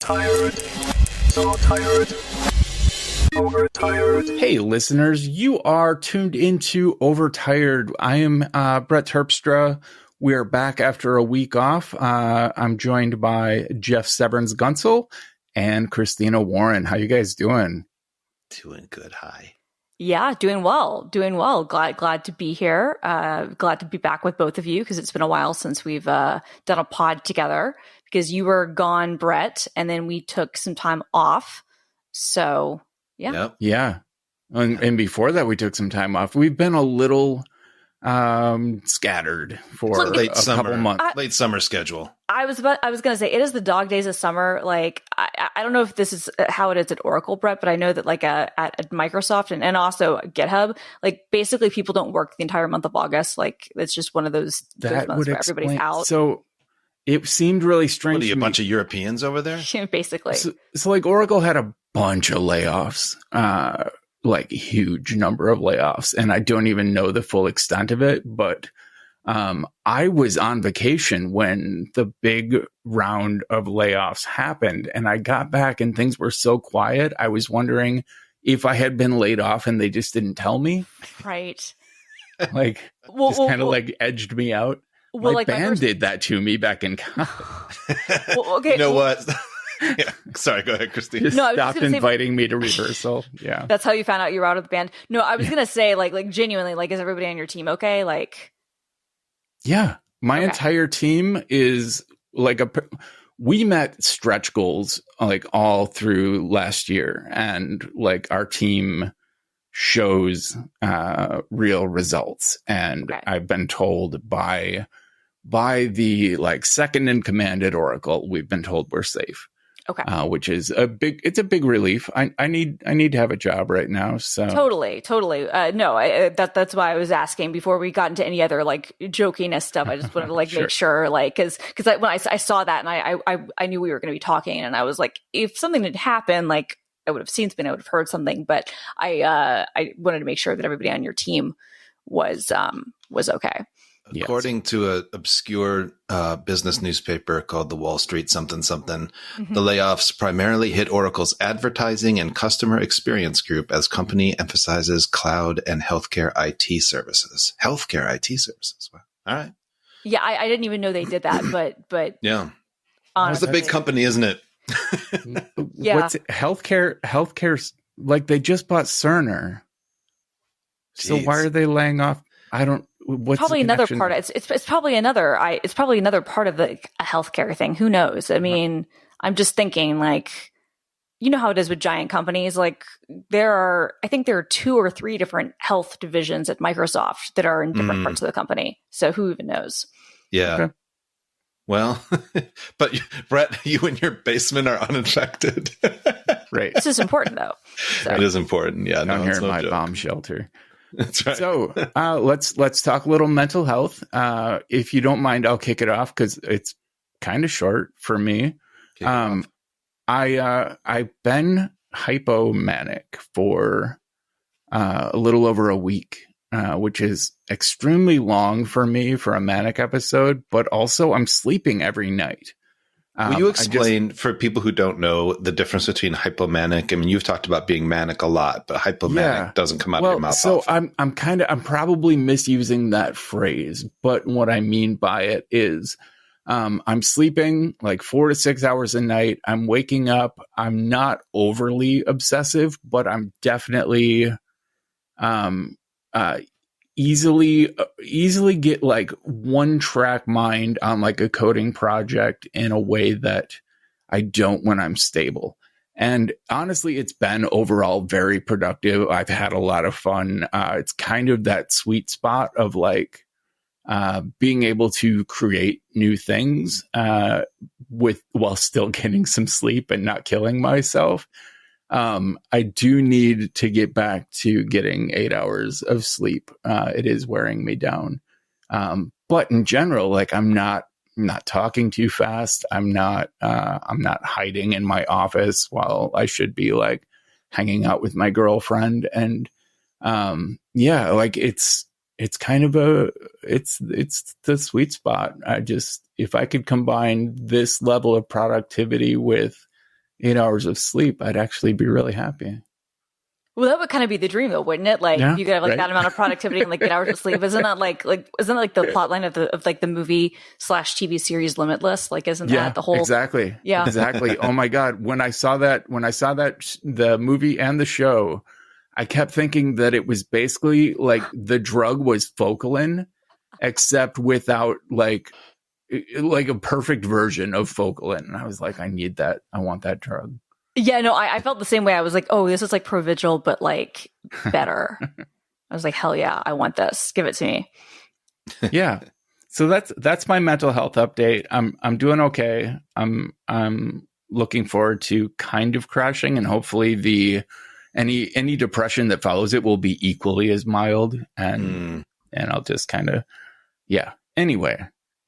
Tired. So tired. Overtired. Hey, listeners, you are tuned into Overtired. I am Brett Terpstra. We are back after a week off. I'm joined by Jeff Severns-Gunsel and Christina Warren. How you guys doing? Doing good. Hi. Yeah, doing well. Glad to be here. Glad to be back with both of you because it's been a while since we've done a pod together because you were gone, Brett, and then we took some time off. So, yeah. Yep. Yeah. And before that, we took some time off. We've been a little scattered for late a summer, couple months. Late summer schedule. I was going to say it is the dog days of summer. Like I don't know if this is how it is at Oracle, Brett, but I know that like at Microsoft and also GitHub, like basically people don't work the entire month of August. Like it's just one of those months where everybody's out. So it seemed really strange. What are you, a bunch of Europeans over there? Basically. So like Oracle had a bunch of layoffs, like huge number of layoffs, and I don't even know the full extent of it, but I was on vacation when the big round of layoffs happened, and I got back and things were so quiet. I was wondering if I had been laid off and they just didn't tell me. Right. Like, just kind of like edged me out. Well, my like band did that to me back in college. Okay. You know what? Yeah. Sorry, go ahead, Christine. Just stopped inviting me to rehearsal. Yeah. That's how you found out you were out of the band. No, I was going to say like genuinely, like, is everybody on your team okay? Like, yeah, my entire team is like we met stretch goals like all through last year, and like our team shows real results. And I've been told by the like second in command at Oracle, we've been told we're safe. Okay. Which is a big relief. I need to have a job right now. So totally. No, that's why I was asking before we got into any other like jokiness stuff. I just wanted to like make sure, like, because when I saw that and I knew we were going to be talking, and I was like, if something had happened, like I would have seen something, I would have heard something, but I wanted to make sure that everybody on your team was okay. According to an obscure business newspaper called the Wall Street something, the layoffs primarily hit Oracle's advertising and customer experience group as company emphasizes cloud and healthcare IT services. Healthcare IT services. Wow. All right. Yeah, I didn't even know they did that, but yeah, honestly, it's a big company, isn't it? Yeah. What's healthcare's like they just bought Cerner. So why are they laying off? I don't. What's probably another part. It's probably another. It's probably another part of a healthcare thing. Who knows? I mean, I'm just thinking like, you know how it is with giant companies. Like I think there are 2 or 3 different health divisions at Microsoft that are in different parts of the company. So who even knows? Yeah. Okay. Well, but Brett, you in your basement are unaffected. Right. This is important though. So. It is important. Yeah. Down here in my bomb shelter. That's right. So let's talk a little mental health. If you don't mind, I'll kick it off because it's kind of short for me. I've been hypomanic for a little over a week, which is extremely long for me for a manic episode. But also, I'm sleeping every night. Will you explain for people who don't know the difference between hypomanic? I mean, you've talked about being manic a lot, but hypomanic doesn't come out of your mouth. So often. I'm probably misusing that phrase, but what I mean by it is I'm sleeping like 4 to 6 hours a night. I'm waking up. I'm not overly obsessive, but I'm definitely easily get like one track mind on like a coding project in a way that I don't when I'm stable. And honestly, it's been overall very productive. I've had a lot of fun. It's kind of that sweet spot of like being able to create new things while still getting some sleep and not killing myself. I do need to get back to getting 8 hours of sleep. It is wearing me down. But in general, like I'm not talking too fast. I'm not hiding in my office while I should be like hanging out with my girlfriend. And, like it's kind of it's the sweet spot. If I could combine this level of productivity with 8 hours of sleep, I'd actually be really happy. Well, that would kind of be the dream, though, wouldn't it? Like, you could have like that amount of productivity and like 8 hours of sleep. Isn't that isn't that like the plot line of the movie / TV series Limitless? Like, isn't that the whole? Exactly. Yeah, exactly. Oh my God. When I saw that, the movie and the show, I kept thinking that it was basically like the drug was Focalin, except without like a perfect version of Focalin. And I was like, I need that. I want that drug. Yeah, no, I felt the same way. I was like, oh, this is like Provigil, but like better. I was like, hell yeah, I want this. Give it to me. Yeah. So that's my mental health update. I'm doing okay. I'm looking forward to kind of crashing, and hopefully any depression that follows it will be equally as mild, and I'll just kind of Anyway,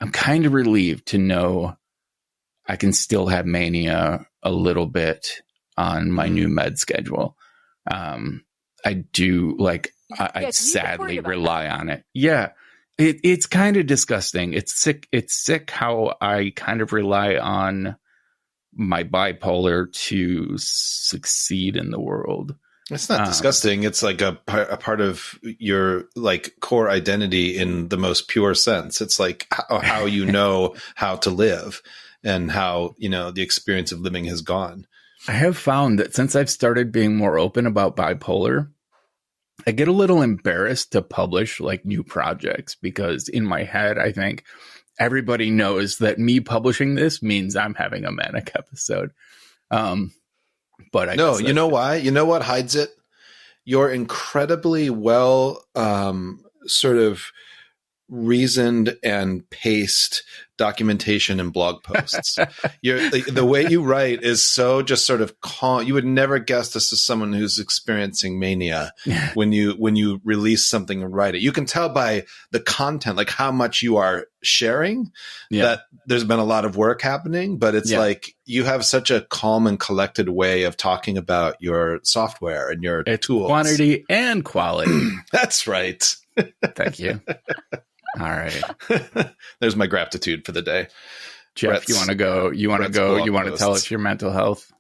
I'm kind of relieved to know I can still have mania a little bit on my new med schedule. I do I sadly rely on it. Yeah. It's kind of disgusting. It's sick how I kind of rely on my bipolar to succeed in the world. It's not disgusting. It's like a part of your like core identity in the most pure sense. It's like how you know how to live and how, the experience of living has gone. I have found that since I've started being more open about bipolar, I get a little embarrassed to publish like new projects, because in my head, I think everybody knows that me publishing this means I'm having a manic episode. But you know why? You know what hides it? You're incredibly well sort of reasoned and paced documentation and blog posts. The way you write is so just sort of calm. You would never guess this is someone who's experiencing mania when you release something and write it. You can tell by the content, like how much you are sharing, that there's been a lot of work happening, but it's like you have such a calm and collected way of talking about your software and your tools. Quantity and quality. That's right. Thank you. All right. There's my gratitude for the day. Jeff, Brett's, you want to go? You want to tell us your mental health?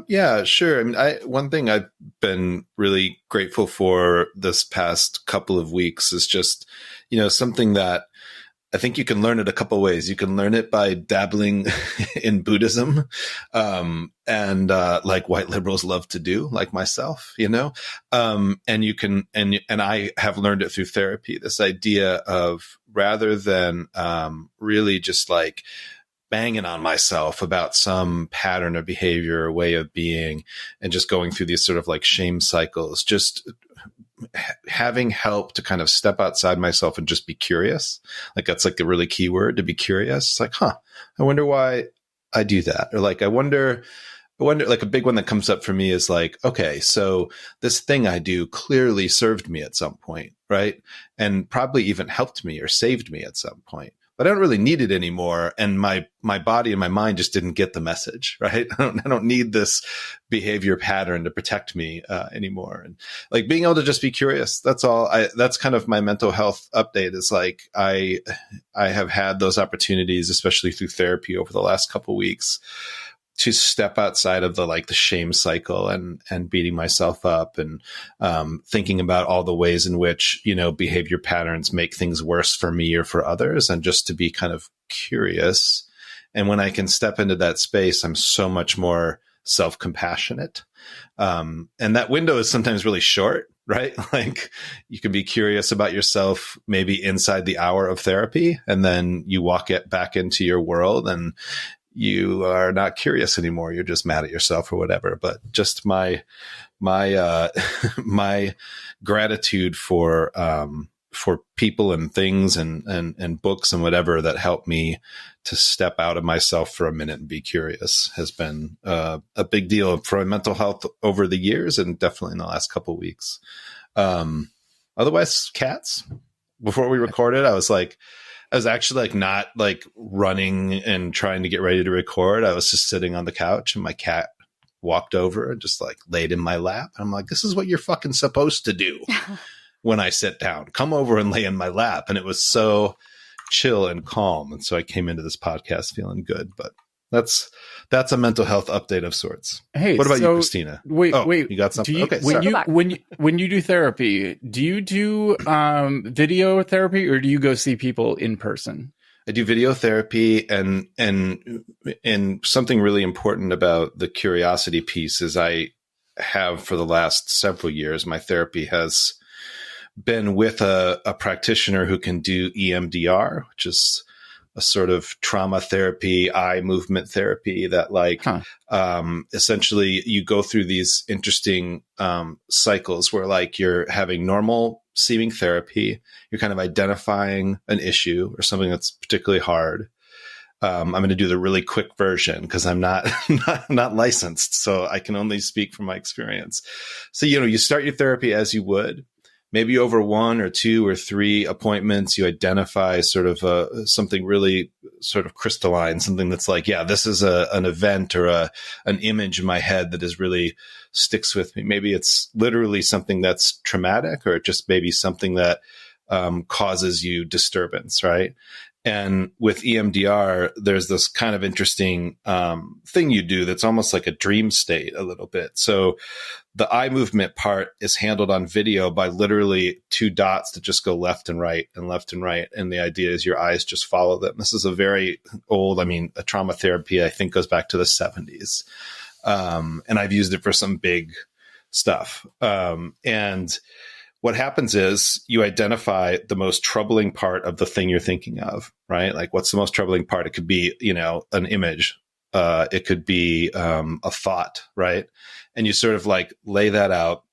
Yeah, sure. I mean, one thing I've been really grateful for this past couple of weeks is just, something that I think you can learn it a couple ways. You can learn it by dabbling in Buddhism, and like white liberals love to do, like myself, and you can, and I have learned it through therapy, this idea of rather than really just like banging on myself about some pattern of behavior or way of being and just going through these sort of like shame cycles, just having help to kind of step outside myself and just be curious. Like that's like a really key word, to be curious. It's like, I wonder why I do that. Or like, I wonder, like a big one that comes up for me is like, okay, so this thing I do clearly served me at some point, right? And probably even helped me or saved me at some point. But I don't really need it anymore. And my body and my mind just didn't get the message, right? I don't need this behavior pattern to protect me anymore. And like being able to just be curious, that's all. That's kind of my mental health update, is like, I have had those opportunities, especially through therapy over the last couple of weeks, to step outside of the shame cycle and beating myself up and thinking about all the ways in which, behavior patterns make things worse for me or for others, and just to be kind of curious. And when I can step into that space, I'm so much more self-compassionate. And that window is sometimes really short, right? Like you can be curious about yourself maybe inside the hour of therapy, and then you walk it back into your world and you are not curious anymore. You're just mad at yourself or whatever. But just my gratitude for people and things and books and whatever that help me to step out of myself for a minute and be curious has been a big deal for my mental health over the years, and definitely in the last couple of weeks. Otherwise, cats. Before we recorded, I was actually like not like running and trying to get ready to record. I was just sitting on the couch and my cat walked over and just like laid in my lap. And I'm like, this is what you're fucking supposed to do when I sit down. Come over and lay in my lap. And it was so chill and calm. And so I came into this podcast feeling good. But that's that's a mental health update of sorts. Hey, what about you, Christina? Wait, you got something? Okay, when you do therapy, do you do video therapy or do you go see people in person? I do video therapy, and something really important about the curiosity piece is I have for the last several years, my therapy has been with a practitioner who can do EMDR, which is a sort of trauma therapy, eye movement therapy that essentially you go through these interesting cycles where like you're having normal seeming therapy, you're kind of identifying an issue or something that's particularly hard. I'm going to do the really quick version because I'm not licensed, so I can only speak from my experience. So, you start your therapy as you would. Maybe over 1 or 2 or 3 appointments, you identify sort of something really sort of crystalline, something that's like, yeah, this is an event or an image in my head that is really sticks with me. Maybe it's literally something that's traumatic, or just maybe something that causes you disturbance, right? And with EMDR, there's this kind of interesting thing you do that's almost like a dream state a little bit. So the eye movement part is handled on video by literally 2 dots that just go left and right and left and right. And the idea is your eyes just follow them. This is a very old, a trauma therapy, I think goes back to the 70s. And I've used it for some big stuff. And what happens is you identify the most troubling part of the thing you're thinking of, right? Like, what's the most troubling part? It could be, an image. It could be a thought, right? And you sort of like lay that out,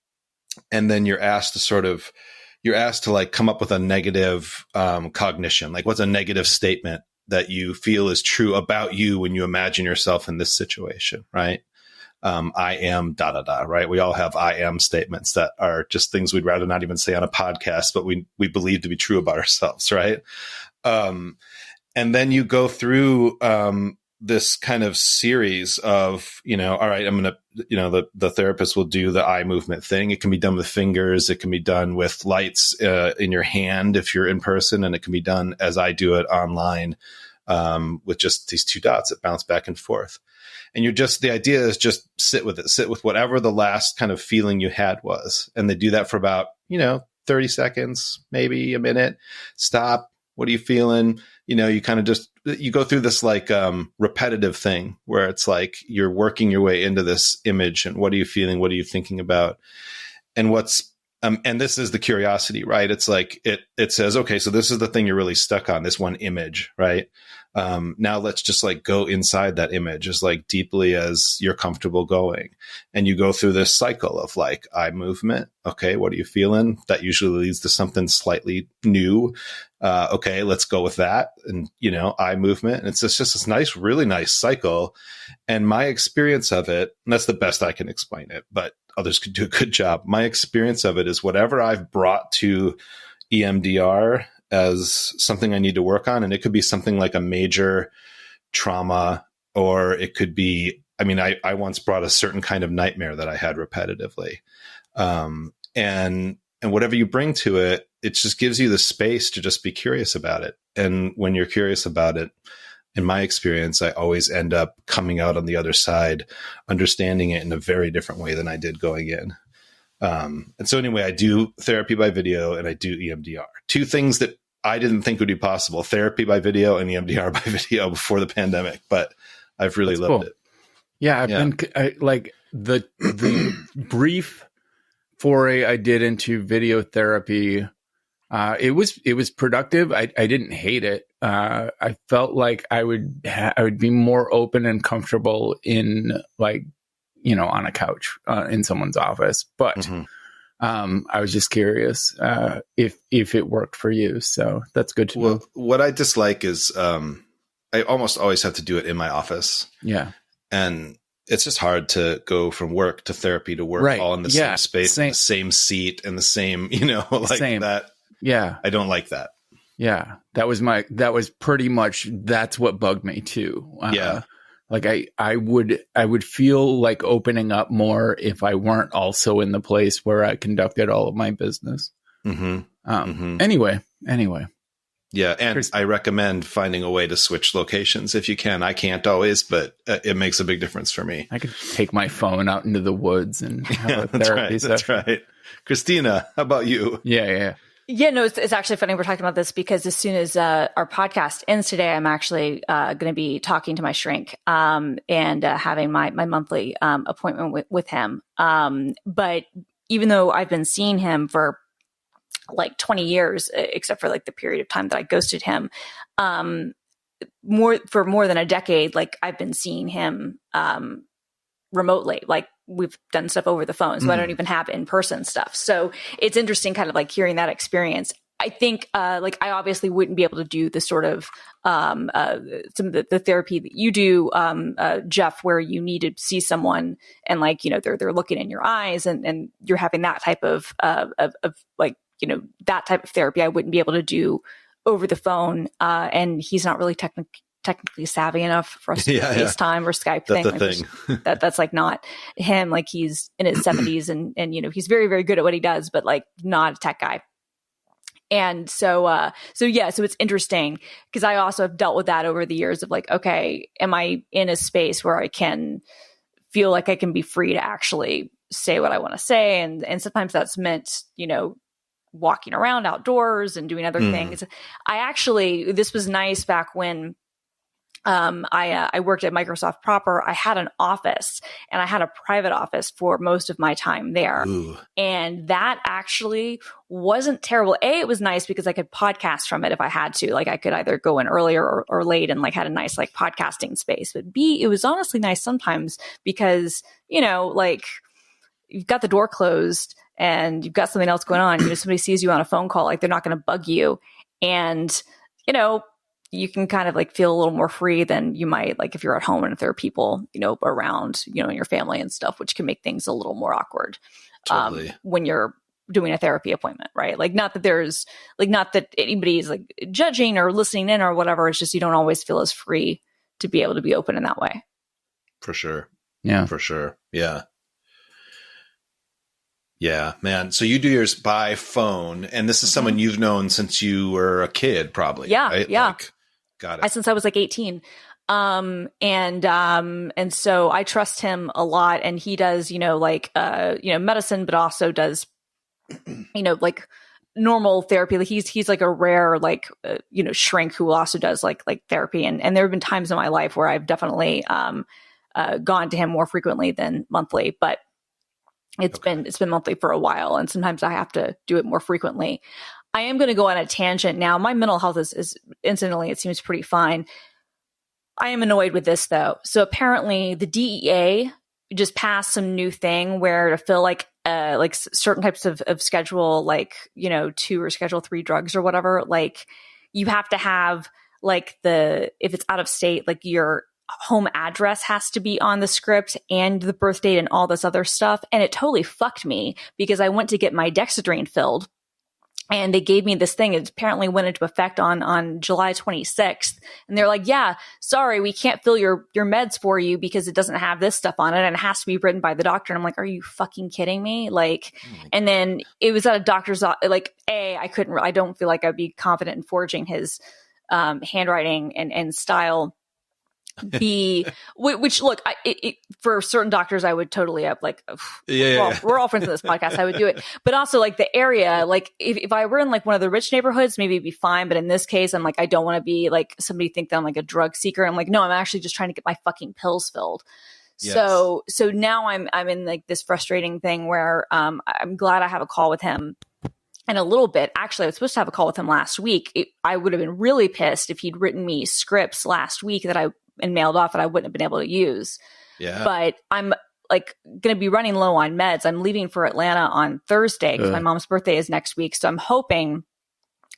and then you're asked to like come up with a negative cognition. Like, what's a negative statement that you feel is true about you when you imagine yourself in this situation, right? I am da da da, right? We all have I am statements that are just things we'd rather not even say on a podcast, but we believe to be true about ourselves, right? And then you go through this kind of series of, all right, I'm going to, the therapist will do the eye movement thing. It can be done with fingers. It can be done with lights in your hand if you're in person, and it can be done as I do it online with just these 2 dots that bounce back and forth. And the idea is just sit with it, sit with whatever the last kind of feeling you had was. And they do that for about, 30 seconds, maybe a minute. Stop. What are you feeling? You kind of you go through this like repetitive thing where it's like you're working your way into this image, and what are you feeling? What are you thinking about? And and this is the curiosity, right? It's like, it says, okay, so this is the thing you're really stuck on, this one image, right? Now let's just like go inside that image as like deeply as you're comfortable going. And you go through this cycle of like eye movement. Okay, what are you feeling? That usually leads to something slightly new. Okay, let's go with that. And, eye movement. And it's just this nice, really nice cycle. And my experience of it, and that's the best I can explain it, but others could do a good job. My experience of it is whatever I've brought to EMDR as something I need to work on, and it could be something like a major trauma, or it could be, I once brought a certain kind of nightmare that I had repetitively. And whatever you bring to it, it just gives you the space to just be curious about it. And when you're curious about it, in my experience, I always end up coming out on the other side, understanding it in a very different way than I did going in. And so anyway, I do therapy by video and I do EMDR. 2 things that I didn't think would be possible: therapy by video and EMDR by video before the pandemic, but I've really loved it. Yeah. I've been like the brief foray I did into video therapy. It was productive. I didn't hate it. I felt like I would be more open and comfortable in like, on a couch in someone's office. But I was just curious if it worked for you. So that's good to know. What I dislike is I almost always have to do it in my office. Yeah. And it's just hard to go from work to therapy to work all in the same space, the same seat, and the same, same. That. Yeah. I don't like that. Yeah. That was pretty much, that's what bugged me too. Like I would feel like opening up more if I weren't also in the place where I conducted all of my business. Anyway. Yeah, and I recommend finding a way to switch locations if you can. I can't always, but it makes a big difference for me. I could take my phone out into the woods and have a That's therapy right. That's session. right. Christina, how about you? Yeah. Yeah, no, it's actually funny we're talking about this because as soon as our podcast ends today, I'm actually going to be talking to my shrink and having my monthly appointment with him. But even though I've been seeing him for like 20 years, except for like the period of time that I ghosted him, more than a decade, like I've been seeing him remotely. Like we've done stuff over the phone, so I don't even have in-person stuff. So it's interesting kind of like hearing that experience. I think like I obviously wouldn't be able to do the sort of some of the therapy that you do, Jeff, where you need to see someone and like, you know, they're looking in your eyes and you're having that type of like, you know, that type of therapy I wouldn't be able to do over the phone. And he's not really technically savvy enough for us to do FaceTime or Skype thing. Like, that's like not him. Like he's in his 70s and, you know, he's very, very good at what he does, but like not a tech guy. And so it's interesting because I also have dealt with that over the years of like, okay, am I in a space where I can feel like I can be free to actually say what I want to say? And sometimes that's meant, you know, walking around outdoors and doing other things. This was nice back when I worked at Microsoft proper. I had an office and I had a private office for most of my time there. Ooh. And that actually wasn't terrible. It was nice because I could podcast from it if I had to. Like I could either go in earlier or late and like had a nice like podcasting space. But B, it was honestly nice sometimes because, you know, like you've got the door closed and you've got something else going on. You know, somebody sees you on a phone call, like they're not going to bug you. And, you know, you can kind of like feel a little more free than you might like if you're at home and if there are people, you know, around, you know, in your family and stuff, which can make things a little more awkward when you're doing a therapy appointment, right? Like not that anybody's like judging or listening in or whatever. It's just you don't always feel as free to be able to be open in that way. For sure. Yeah. For sure. Yeah. Yeah, man. So you do yours by phone, and this is someone you've known since you were a kid, probably. Yeah, right? yeah. Like, got it. Since I was like 18. And so I trust him a lot, and he does, you know, like, you know, medicine, but also does, you know, like normal therapy. Like he's like a rare, like, you know, shrink who also does like therapy. And there have been times in my life where I've definitely, gone to him more frequently than monthly, but it's been monthly for a while. And sometimes I have to do it more frequently. I am going to go on a tangent now. My mental health is incidentally, it seems pretty fine. I am annoyed with this though. So apparently the DEA just passed some new thing where to fill like certain types of Schedule, like, you know, 2 or Schedule 3 drugs or whatever, like you have to have like if it's out of state, like your home address has to be on the script and the birth date and all this other stuff. And it totally fucked me because I went to get my Dexedrine filled and they gave me this thing. It apparently went into effect on July 26th. And they're like, yeah, sorry, we can't fill your meds for you because it doesn't have this stuff on it and it has to be written by the doctor. And I'm like, are you fucking kidding me? Like, and then it was at a doctor's, like, I don't feel like I'd be confident in forging his handwriting and style. Which look, for certain doctors, I would totally have like, we're all friends in this podcast. I would do it, but also like the area, like if I were in like one of the rich neighborhoods, maybe it'd be fine. But in this case, I'm like, I don't want to be like somebody think that I'm like a drug seeker. I'm like, no, I'm actually just trying to get my fucking pills filled. Yes. So now I'm in like this frustrating thing where I'm glad I have a call with him. And a little bit, actually, I was supposed to have a call with him last week. I would have been really pissed if he'd written me scripts last week and mailed off that I wouldn't have been able to use. Yeah. But I'm like going to be running low on meds. I'm leaving for Atlanta on Thursday because my mom's birthday is next week. So I'm hoping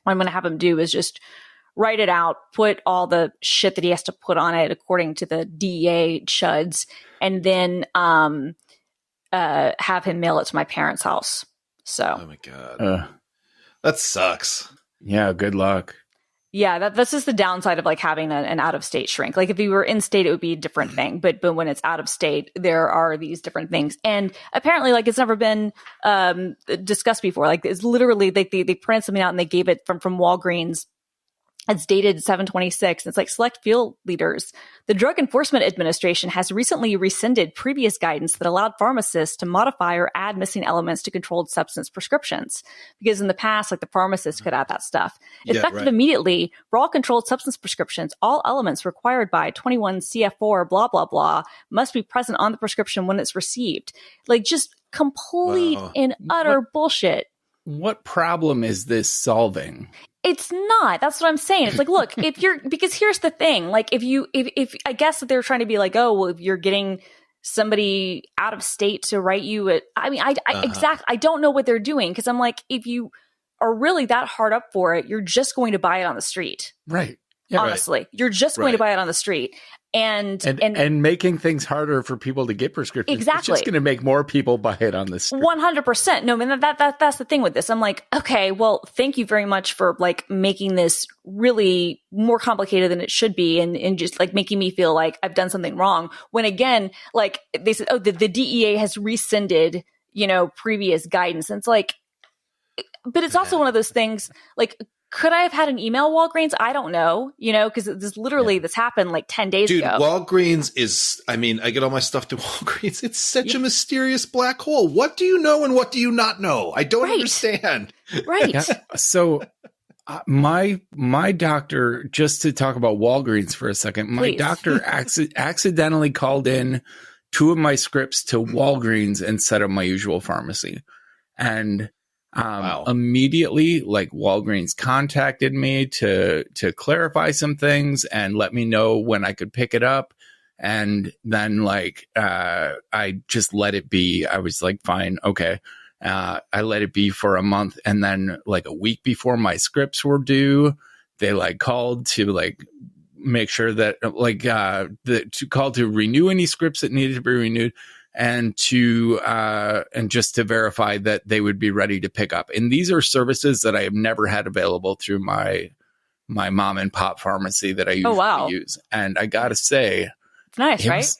what I'm going to have him do is just write it out, put all the shit that he has to put on it according to the DEA chuds, and then have him mail it to my parents' house. So. Oh my God. That sucks. Yeah. Good luck. Yeah, that's just the downside of like having an out of state shrink. Like if you were in state, it would be a different thing. But when it's out of state, there are these different things. And apparently, like it's never been discussed before. Like it's literally like they printed something out and they gave it from Walgreens It's dated 7/26. It's like, select field leaders. The Drug Enforcement Administration has recently rescinded previous guidance that allowed pharmacists to modify or add missing elements to controlled substance prescriptions. Because in the past, like, the pharmacist could add that stuff. Effective immediately for all controlled substance prescriptions, all elements required by 21 CF4 blah, blah, blah must be present on the prescription when it's received. Like, just complete and utter bullshit. What problem is this solving? It's not. That's what I'm saying. It's like, look, because here's the thing. Like, if I guess that they're trying to be like, oh, well, if you're getting somebody out of state to write you I don't know what they're doing. Cause I'm like, if you are really that hard up for it, you're just going to buy it on the street. Right. Yeah, honestly, you're just going to buy it on the street. And making things harder for people to get prescriptions. Exactly. It's just going to make more people buy it on the street. 100%. No, I mean, that's the thing with this. I'm like, okay, well, thank you very much for like making this really more complicated than it should be. And just like making me feel like I've done something wrong. When again, like they said, oh, the DEA has rescinded, previous guidance. And it's like, but it's also one of those things like, could I have had an email Walgreens? I don't know, because this happened like 10 days ago. Walgreens is, I get all my stuff to Walgreens. It's such a mysterious black hole. What do you know and what do you not know? I don't understand. Right. Yeah. So my doctor, just to talk about Walgreens for a second, my doctor accidentally called in 2 of my scripts to Walgreens instead of my usual pharmacy. And immediately, like, Walgreens contacted me to clarify some things and let me know when I could pick it up. And then, like, I just let it be. I was like, fine, okay. I let it be for a month. And then, like, a week before my scripts were due, they like called to like make sure that to call to renew any scripts that needed to be renewed. And just to verify that they would be ready to pick up. And these are services that I have never had available through my mom and pop pharmacy that I usually use. And I gotta say, it's nice, right?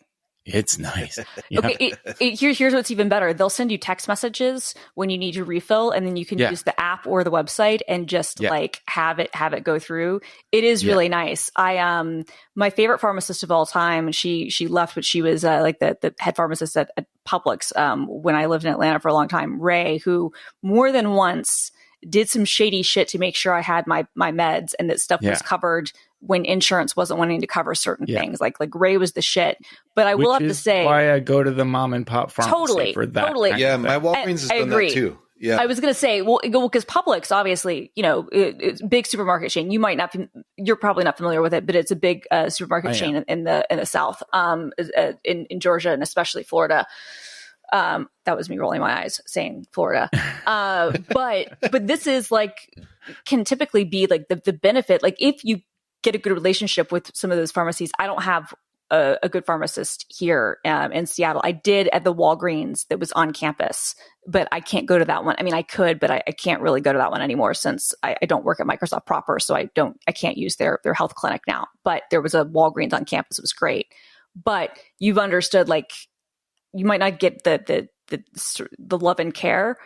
It's nice. Yeah. Okay, here's what's even better. They'll send you text messages when you need to refill, and then you can use the app or the website and just like have it go through. It is really nice. My favorite pharmacist of all time, she left, but she was like the head pharmacist at Publix when I lived in Atlanta for a long time. Ray, who more than once did some shady shit to make sure I had my meds and that stuff was covered when insurance wasn't wanting to cover certain things. Like Ray was the shit. But I will have to say, why I go to the mom and pop pharmacy for that. Totally. Yeah, my Walgreens has done that too. Yeah. I was going to say, well, because Publix, obviously, it's a big supermarket chain. You're probably not familiar with it, but it's a big supermarket chain in the South, in Georgia and especially Florida. That was me rolling my eyes saying Florida. But this is like, can typically be like the benefit. Like if you get a good relationship with some of those pharmacies, I don't have a good pharmacist here in Seattle. I did at the Walgreens that was on campus, but I can't go to that one. I mean, I could, but I can't really go to that one anymore since I don't work at Microsoft proper. So I can't use their health clinic now, but there was a Walgreens on campus. It was great. But you've understood, like, you might not get the love and care,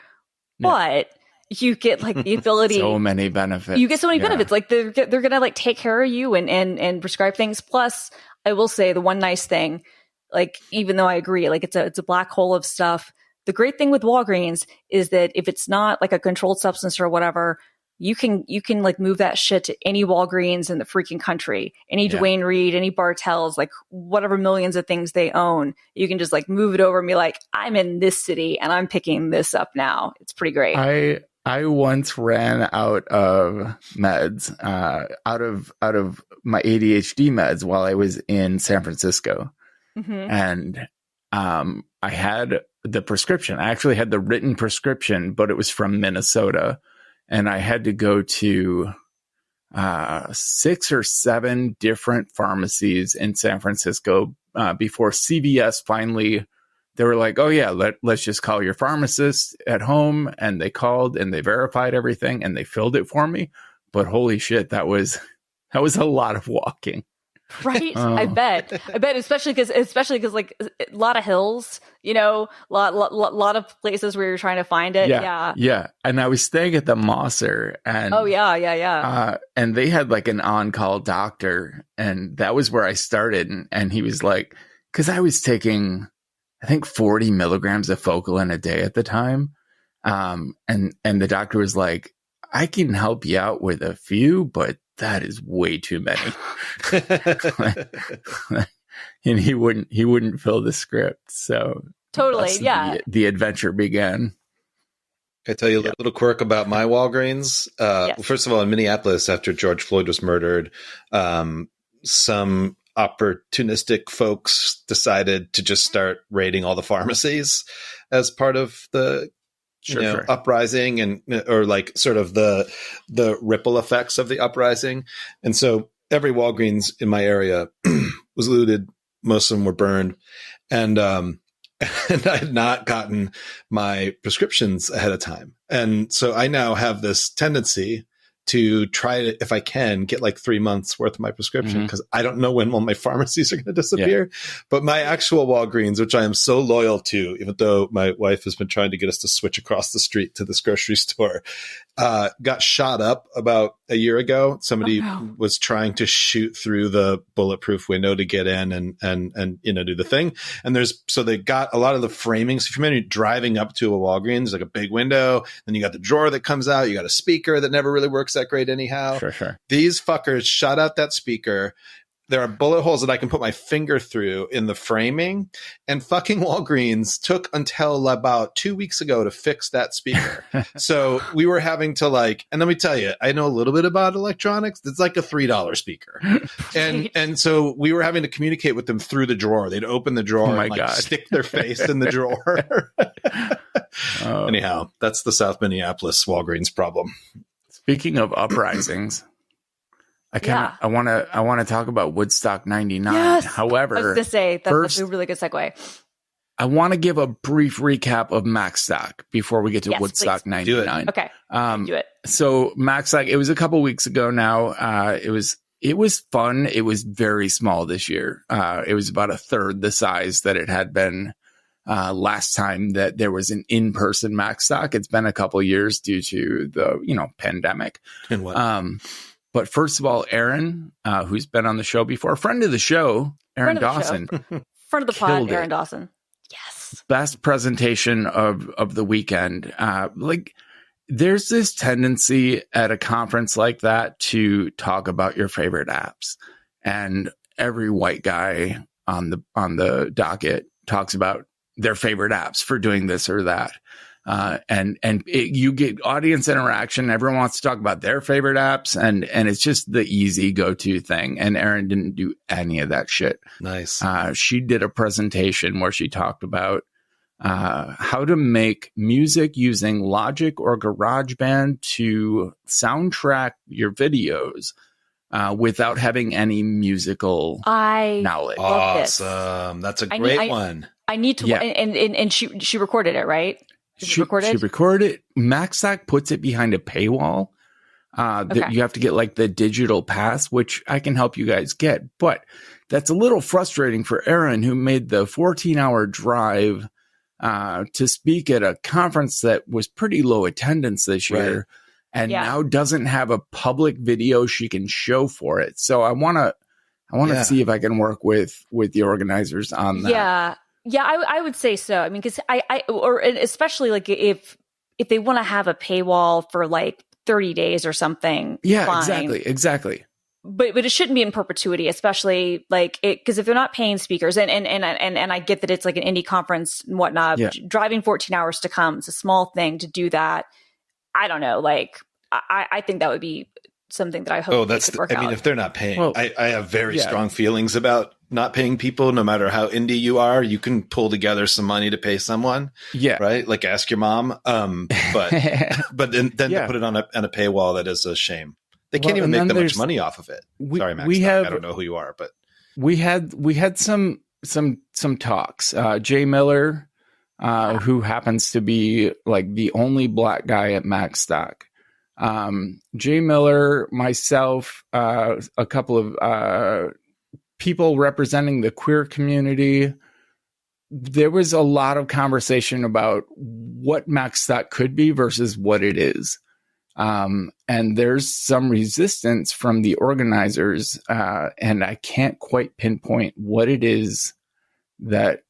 but you get like the ability. So many benefits. You get so many benefits. Like they're gonna like take care of you and prescribe things. Plus, I will say the one nice thing, like even though I agree, like it's a black hole of stuff. The great thing with Walgreens is that if it's not like a controlled substance or whatever, you can like move that shit to any Walgreens in the freaking country, any Dwayne Reed, any Bartell's, like whatever millions of things they own. You can just like move it over and be like, I'm in this city and I'm picking this up now. It's pretty great. I once ran out of meds, out of my ADHD meds while I was in San Francisco. And I had the prescription. I actually had the written prescription, but it was from Minnesota. And I had to go to 6 or 7 different pharmacies in San Francisco before CVS finally, they were like, oh yeah, let's just call your pharmacist at home. And they called and they verified everything and they filled it for me. But holy shit, that was a lot of walking. Right. I bet, especially because like a lot of hills, lot of places where you're trying to find it. Yeah. Yeah. And I was staying at the Mosser, and and they had like an on-call doctor, and that was where I started. And he was like, because I was taking, I think 40 milligrams of Focalin a day at the time. And the doctor was like, I can help you out with a few, but that is way too many. And he wouldn't fill the script. So totally. Yeah. The adventure began. Can I tell you a little quirk about my Walgreens? Yes. First of all, in Minneapolis, after George Floyd was murdered, some opportunistic folks decided to just start raiding all the pharmacies as part of the uprising, and or like sort of the ripple effects of the uprising. And so every Walgreens in my area was looted. Most of them were burned. And I had not gotten my prescriptions ahead of time. And so I now have this tendency to try to, if I can, get like 3 months worth of my prescription, because I don't know when all my pharmacies are going to disappear. Yeah. But my actual Walgreens, which I am so loyal to, even though my wife has been trying to get us to switch across the street to this grocery store, got shot up about a year ago. Somebody was trying to shoot through the bulletproof window to get in and do the thing. And so they got a lot of the framings. If you remember driving up to a Walgreens, like a big window, then you got the drawer that comes out, you got a speaker that never really works that great anyhow. Sure. These fuckers shot out that speaker. There are bullet holes that I can put my finger through in the framing, and fucking Walgreens took until about 2 weeks ago to fix that speaker. So we were having to and let me tell you, I know a little bit about electronics. It's like a $3 speaker. And so we were having to communicate with them through the drawer. They'd open the drawer and stick their face in the drawer. Anyhow, that's the South Minneapolis Walgreens problem. Speaking of uprisings, I want to talk about Woodstock 99. Yes. However, I was going to say that's a really good segue. I want to give a brief recap of MacStock before we get to Woodstock 99. Okay. Do it. So MacStock, it was a couple weeks ago now. It was fun. It was very small this year. It was about a third the size that it had been last time that there was an in-person MacStock. It's been a couple years due to the pandemic. And what? But first of all, Aaron, who's been on the show before, friend of the show, Aaron Dawson. Friend of the pod, Aaron Dawson. Yes. Best presentation of the weekend. There's this tendency at a conference like that to talk about your favorite apps. And every white guy on the docket talks about their favorite apps for doing this or that. You get audience interaction. Everyone wants to talk about their favorite apps, and it's just the easy go-to thing. And Erin didn't do any of that shit. Nice. She did a presentation where she talked about how to make music using Logic or GarageBand to soundtrack your videos without having any musical knowledge. Awesome. That's a great one. I need to, and she recorded it, right? She recorded it. MacStock puts it behind a paywall that you have to get like the digital pass, which I can help you guys get. But that's a little frustrating for Aaron, who made the 14-hour drive to speak at a conference that was pretty low attendance this year, and now doesn't have a public video she can show for it. So I want to see if I can work with the organizers on that. Yeah, I would say so. I mean, because or especially like if they want to have a paywall for like 30 days or something. Yeah, fine. Exactly. But it shouldn't be in perpetuity, especially like because if they're not paying speakers, and I get that it's like an indie conference and whatnot. Yeah. Driving 14 hours to come, it's a small thing to do that. I don't know. Like I think that would be something that I hope. I mean, if they're not paying, I have very strong feelings about not paying people. No matter how indie you are, you can pull together some money to pay someone. Yeah, right. Like ask your mom. But then to put it on a paywall, that is a shame. They can't even make that much money off of it. Sorry, Max. I don't know who you are, but we had some talks. Jay Miller, who happens to be like the only black guy at MacStock. Jay Miller, myself, a couple of people representing the queer community. There was a lot of conversation about what MaxStock could be versus what it is. And there's some resistance from the organizers, and I can't quite pinpoint what it is that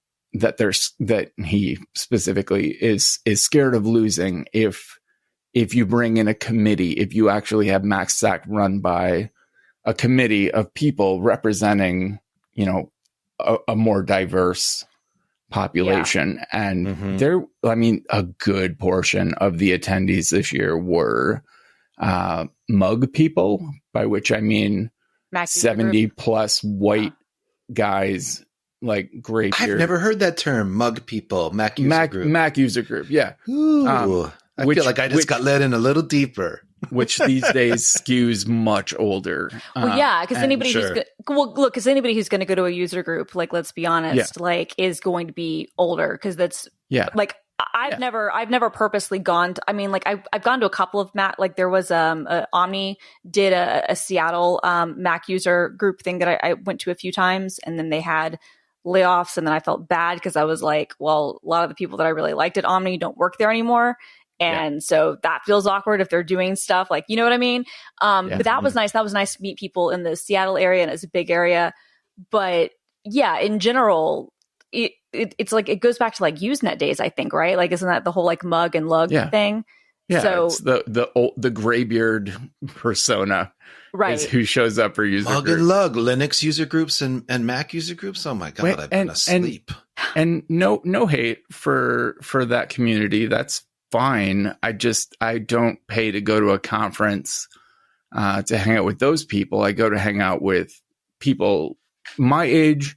he specifically is scared of losing if you bring in a committee, if you actually have MaxStock run by a committee of people representing, a more diverse population. Yeah. And a good portion of the attendees this year were mug people, by which I mean 70 plus white guys, like gray beard. I've never heard that term, mug people, Mac user group. Yeah. Ooh, I feel like I just got let in a little deeper. Which these days skews much older. Well, yeah, because anybody who's who's going to go to a user group, like, let's be honest, like, is going to be older, because that's like, I've never purposely gone to, I've gone to a couple of Mac, like there was Omni did a Seattle Mac user group thing that I went to a few times, and then they had layoffs, and then I felt bad because I was like, well, a lot of the people that I really liked at Omni don't work there anymore. And so that feels awkward if they're doing stuff like, you know what I mean? But that was nice. That was nice to meet people in the Seattle area, and it's a big area. But yeah, in general, it's like, it goes back to like Usenet days, I think, right? Like, isn't that the whole like mug and lug thing? Yeah, so it's the graybeard persona, right? Is who shows up for user mug groups. And lug, Linux user groups and Mac user groups. Oh my God, I've been asleep. And no hate for that community. That's fine. I don't pay to go to a conference to hang out with those people. I go to hang out with people my age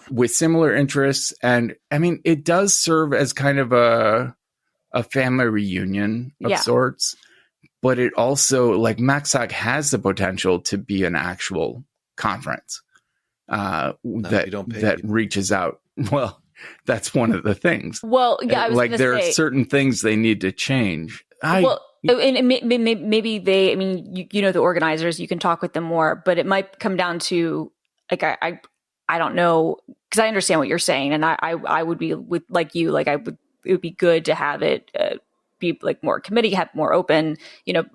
with similar interests. And I mean, it does serve as kind of a family reunion of sorts, but it also, like, MaxStock has the potential to be an actual conference that reaches out. Well, that's one of the things. Well, yeah, I was like, there are certain things they need to change. And maybe they, I mean, you know, the organizers, you can talk with them more, but it might come down to, like, I don't know, because I understand what you're saying, and I would be with, like, you, like, it would be good to have it be like more committee, have more open,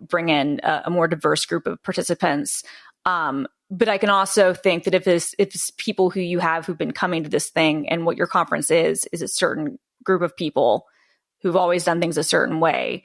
bring in a more diverse group of participants. But I can also think that if it's people who you have who've been coming to this thing, and what your conference is a certain group of people who've always done things a certain way,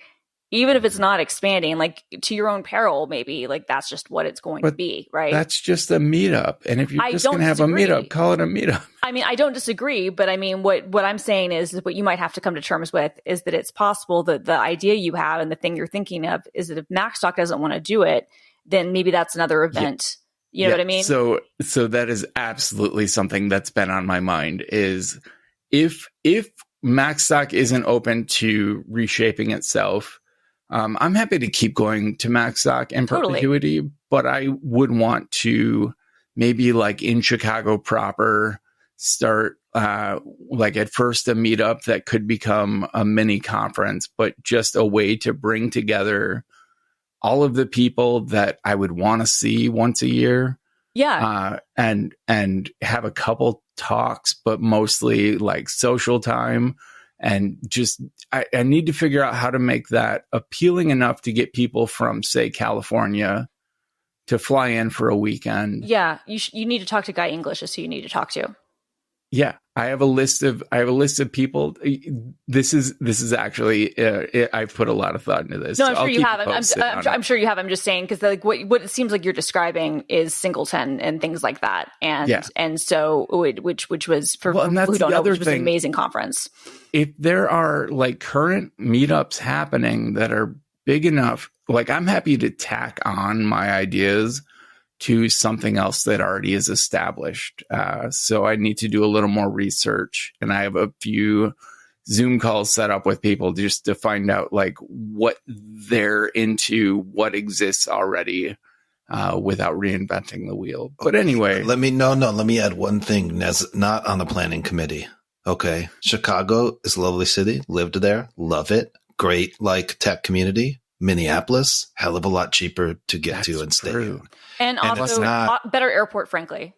even if it's not expanding, like, to your own peril, maybe, like, that's just what it's going to be, right? That's just a meetup. And if you're just going to have a meetup, call it a meetup. I mean, I don't disagree, but I mean, what I'm saying is what you might have to come to terms with is that it's possible that the idea you have and the thing you're thinking of is that if MaxStock doesn't want to do it, then maybe that's another event. You know what I mean? So that is absolutely something that's been on my mind, is if MaxStock isn't open to reshaping itself, I'm happy to keep going to MaxStock in perpetuity, but I would want to maybe, like, in Chicago proper, start like at first a meetup that could become a mini conference, but just a way to bring together all of the people that I would want to see once a year. Yeah. And have a couple talks, but mostly like social time. And just, I need to figure out how to make that appealing enough to get people from, say, California to fly in for a weekend. Yeah. You need to talk to Guy English is who you need to talk to. Yeah, I have a list of people. This is actually I've put a lot of thought into this. No, I'm sure you have. I'm sure you have. I'm just saying, because, like, what it seems like you're describing is Singleton and things like that, and so which was for people who don't know, which was an amazing conference. If there are, like, current meetups happening that are big enough, like, I'm happy to tack on my ideas to something else that already is established. So I need to do a little more research, and I have a few Zoom calls set up with people just to find out, like, what they're into, what exists already, without reinventing the wheel. But anyway, let me add one thing. Not on the planning committee. Okay. Chicago is a lovely city. Lived there. Love it. Great, like, tech community. Minneapolis, hell of a lot cheaper to get to and stay in. And also better airport, frankly.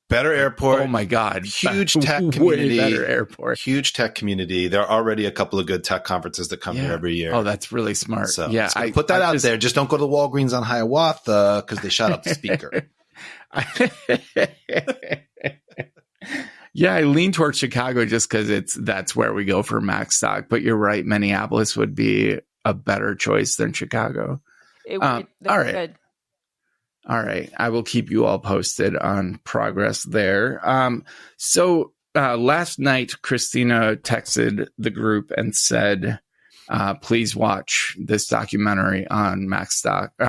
Better airport. Oh my God. Huge tech Way community. better airport. Huge tech community. There are already a couple of good tech conferences that come here every year. Oh, that's really smart. So yeah. I put that out there. Just don't go to Walgreens on Hiawatha because they shot up the speaker. Yeah, I lean towards Chicago just because that's where we go for Mac stock. But you're right. Minneapolis would be a better choice than Chicago. All right. Good. All right. I will keep you all posted on progress there. So last night, Christina texted the group and said, please watch this documentary on Woodstock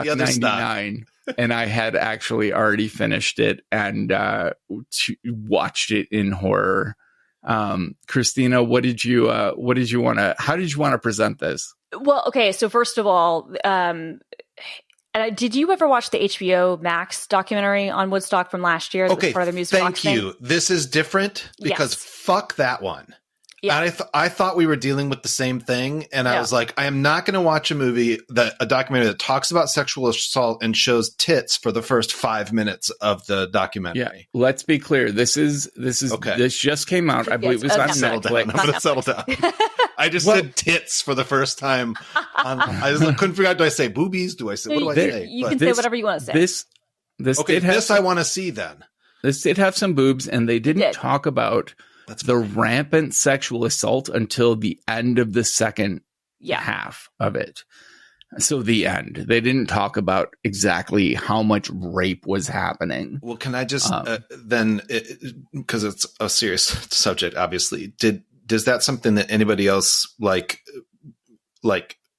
99. And I had actually already finished it and watched it in horror. Christina, how did you want to present this? Well, okay. So first of all, did you ever watch the HBO Max documentary on Woodstock from last year? That was part of the music thank you. This is different because fuck that one. Yeah. And I thought we were dealing with the same thing. And I was like, I am not going to watch a documentary that talks about sexual assault and shows tits for the first 5 minutes of the documentary. Yeah. Let's be clear. This just came out. I believe it was on Netflix. I'm going to settle down. I just said tits for the first time. I just couldn't figure out, do I say boobies? What do I say? You can say whatever you want to say. This I want to see then. This did have some boobs, and they didn't talk about the rampant sexual assault until the end of the second half of it. So the end. They didn't talk about exactly how much rape was happening. Well, can I just then, because it's a serious subject, obviously, does that something that anybody else like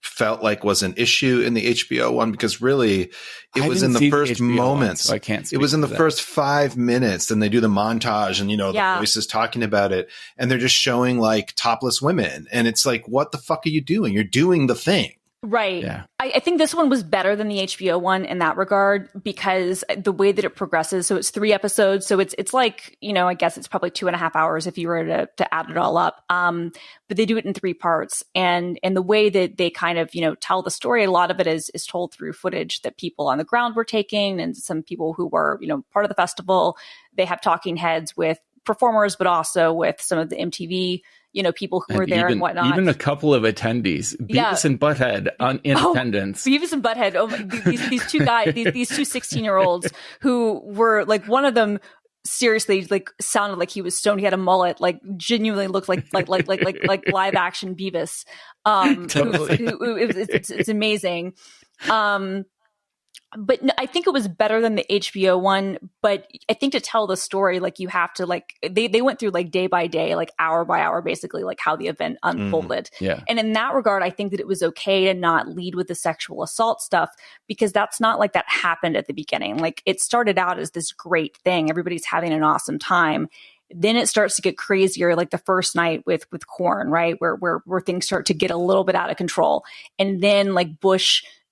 felt like was an issue in the HBO one? Because really it was in the first moments. So I can't. It was in the first 5 minutes. Then they do the montage and, the voices talking about it, and they're just showing like topless women. And it's like, what the fuck are you doing? You're doing the thing. Right. Yeah. I think this one was better than the HBO one in that regard because the way that it progresses. So it's 3 episodes. So it's like, I guess it's probably 2.5 hours if you were to add it all up. But they do it in 3 parts. And the way that they kind of, tell the story, a lot of it is told through footage that people on the ground were taking and some people who were, part of the festival. They have talking heads with performers, but also with some of the MTV people who were there and whatnot. Even a couple of attendees, Beavis and Butthead in attendance. Beavis and Butthead. Oh, these 2 guys, these 2 16-year-olds who were like, one of them seriously like sounded like he was stoned. He had a mullet, like genuinely looked like live action Beavis. Totally. It's amazing. But I think it was better than the HBO one. But I think to tell the story, like you have to they went through like day by day, like hour by hour, basically like how the event unfolded. Yeah. And in that regard, I think that it was okay to not lead with the sexual assault stuff because that's not like that happened at the beginning. Like it started out as this great thing. Everybody's having an awesome time. Then it starts to get crazier, like the first night with Korn, right? Where things start to get a little bit out of control. And then like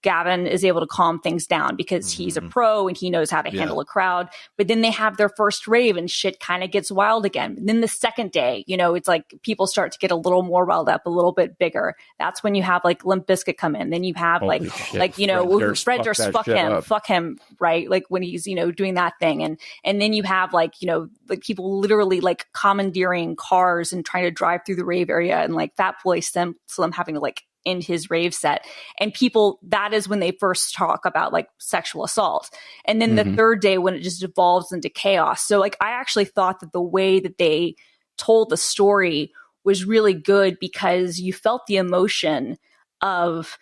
Gavin is able to calm things down because he's a pro and he knows how to handle a crowd. But then they have their first rave and shit kind of gets wild again. And then the second day, it's like people start to get a little more riled up, a little bit bigger. That's when you have like Limp Bizkit come in. Then you have Fred Durst, fuck him, right? Like when he's, doing that thing. And then you have like people literally like commandeering cars and trying to drive through the rave area and like Fat Boy Slim having to like end his rave set. And people, that is when they first talk about like sexual assault. And then the third day when it just evolves into chaos. So like I actually thought that the way that they told the story was really good because you felt the emotion of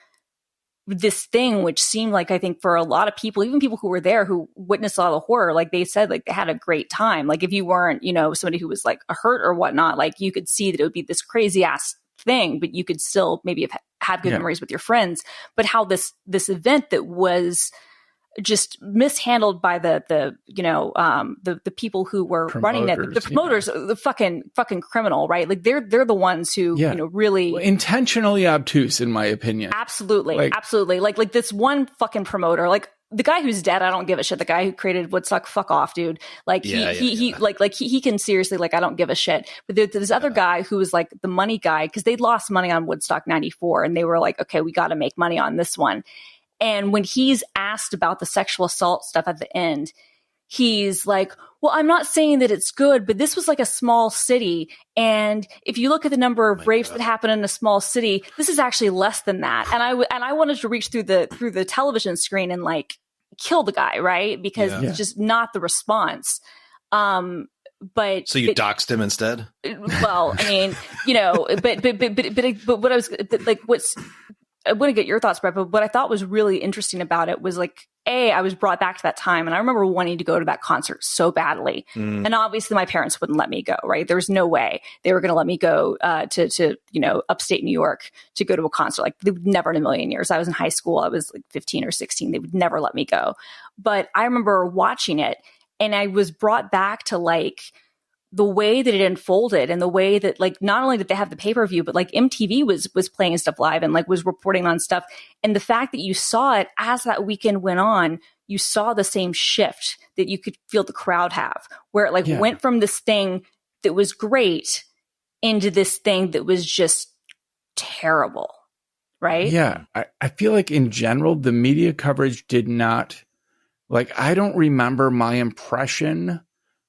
this thing, which seemed like, I think for a lot of people, even people who were there who witnessed a lot of horror, like they said, like they had a great time. Like if you weren't, somebody who was like a hurt or whatnot, like you could see that it would be this crazy ass thing, but you could still maybe have had good memories with your friends. But how this event that was just mishandled by the people who were running it, the promoters, the fucking criminal, right? Like they're the ones who really intentionally obtuse, in my opinion. Absolutely, absolutely. Like this one fucking promoter, like the guy who's dead, I don't give a shit. The guy who created Woodstock, fuck off, dude. Like he can seriously, like, I don't give a shit. But there's this other guy who was like the money guy because they'd lost money on Woodstock 94 and they were like, okay, we got to make money on this one. And when he's asked about the sexual assault stuff at the end, he's like, well, I'm not saying that it's good, but this was like a small city. And if you look at the number of rapes that happen in a small city, this is actually less than that. And I wanted to reach through the television screen and like kill the guy, right? Because it's just not the response. But so you doxed him instead? Well, I mean, you know, but what I was like, I want to get your thoughts, Brett, but what I thought was really interesting about it was like, I was brought back to that time, and I remember wanting to go to that concert so badly. And obviously my parents wouldn't let me go, right? There was no way they were going to let me go to you know, upstate New York to go to a concert. Like, they would never in a million years. I was in high school. I was like 15 or 16. They would never let me go. But I remember watching it, and I was brought back to like the way that it unfolded, and the way that like, not only did they have the pay-per-view, but like MTV was playing stuff live and like was reporting on stuff. And the fact that you saw it as that weekend went on, you saw the same shift that you could feel the crowd have, where it like went from this thing that was great into this thing that was just terrible. Right? Yeah. I feel like in general, the media coverage did not, like, I don't remember my impression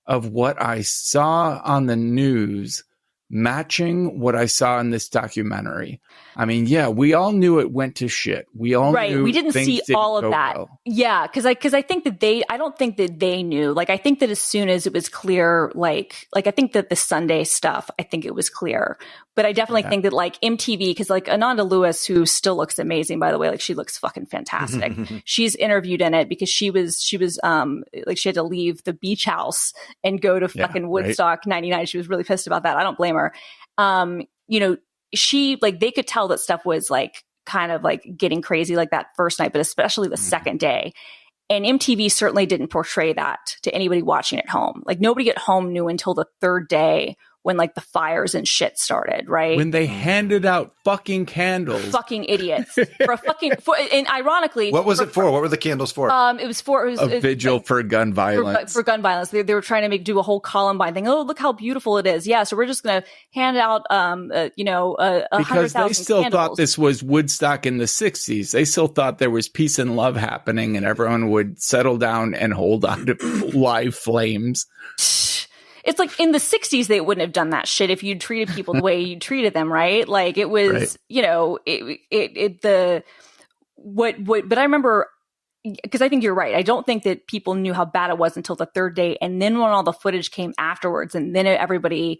of what I saw on the news matching what I saw in this documentary. I mean, yeah, we all knew it went to shit. We all knew we didn't see all of that. Well. Yeah, because I think that I don't think that they knew. Like, I think that as soon as it was clear, like I think that the Sunday stuff, I think it was clear. But I definitely think that like MTV, because like Ananda Lewis, who still looks amazing, by the way, like she looks fucking fantastic. She's interviewed in it because she was like, she had to leave the beach house and go to fucking Woodstock 99. She was really pissed about that. I don't blame her. You know, she like, they could tell that stuff was like kind of like getting crazy like that first night, but especially the second day. And MTV certainly didn't portray that to anybody watching at home. Like, nobody at home knew until the third day, when like the fires and shit started, right? When they handed out fucking candles. Fucking idiots. And ironically, what was it for? What were the candles for? It was a vigil for gun violence. For gun violence. They were trying to do a whole Columbine thing. Oh, look how beautiful it is. Yeah, so we're just going to hand out, you know, 100,000 because they still candles. thought this was Woodstock in the 60s. They still thought there was peace and love happening, and everyone would settle down and hold on to live flames. It's like in the 60s, they wouldn't have done that shit if you'd treated people the way you treated them, right? Like, it was, you know, but I remember, because I think you're right. I don't think that people knew how bad it was until the third day. And then when all the footage came afterwards, and then everybody,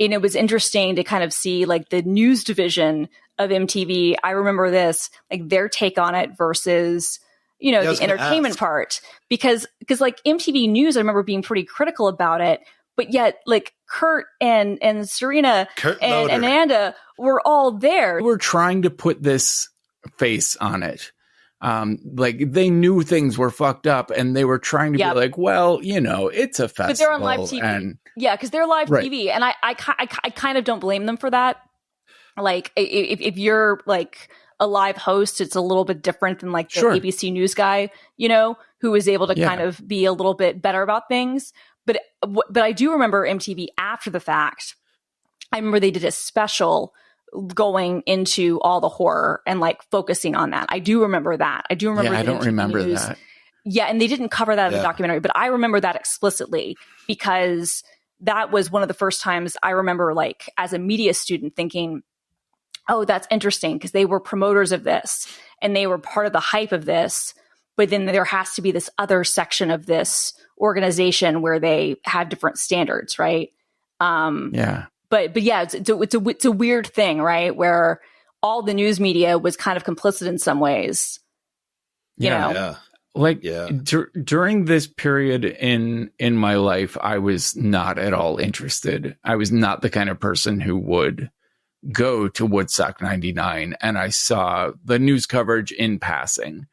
and it was interesting to kind of see like the news division of MTV. I remember this, like their take on it versus, you know, the entertainment part, because like MTV News, I remember being pretty critical about it. But yet, like, Kurt and Serena and Ananda were all there. We're trying to put this face on it. Like, they knew things were fucked up, and they were trying to be like, well, you know, it's a festival. But they're on live TV. Yeah, because they're live TV. And I kind of don't blame them for that. Like, if you're, like, a live host, it's a little bit different than, like, the ABC News guy, you know, who was able to kind of be a little bit better about things. But I do remember MTV after the fact. I remember they did a special going into all the horror and like focusing on that. I do remember that. I do remember. Yeah, I don't remember that. Yeah, and they didn't cover that in the documentary, but I remember that explicitly because that was one of the first times I remember, like, as a media student thinking, oh, that's interesting, because they were promoters of this and they were part of the hype of this. But then there has to be this other section of this organization where they have different standards, right? But yeah, it's a weird thing, right? Where all the news media was kind of complicit in some ways. You know? During this period in my life, I was not at all interested. I was not the kind of person who would go to Woodstock 99, and I saw the news coverage in passing.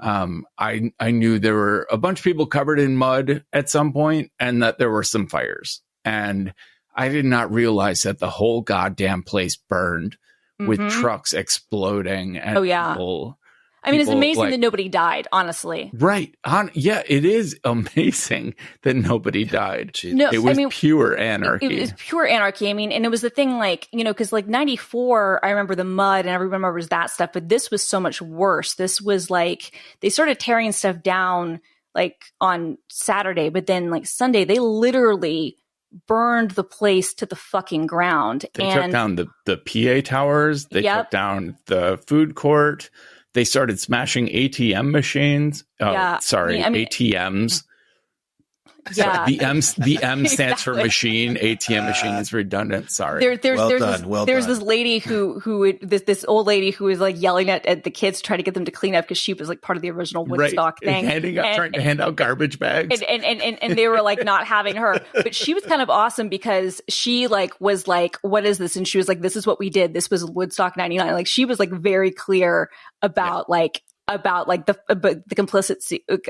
I knew there were a bunch of people covered in mud at some point, and that there were some fires. And I did not realize that the whole goddamn place burned with trucks exploding and people. I mean, it's People, amazing like- that nobody died, honestly. Right. Yeah, it is amazing that nobody died. Jeez. No, It was I mean, pure anarchy. It was pure anarchy. I mean, and it was the thing, like, you know, because like 94, I remember the mud and everyone remembers that stuff, but this was so much worse. This was like, they started tearing stuff down like on Saturday, but then like Sunday, they literally burned the place to the fucking ground. They took down the PA towers. They Yep. took down the food court. They started smashing ATM machines. Oh, Yeah, sorry, I mean, ATMs. Yeah. The M stands for Exactly. machine. ATM machine is redundant. Sorry. There's Well this done. lady this old lady who was like yelling at the kids to try to get them to clean up because she was like part of the original Woodstock thing, Trying to hand out garbage bags. and they were like not having her, but she was kind of awesome because she like was like, what is this? And she was like, this is what we did. This was Woodstock 99. Like she was like very clear about like the complicity of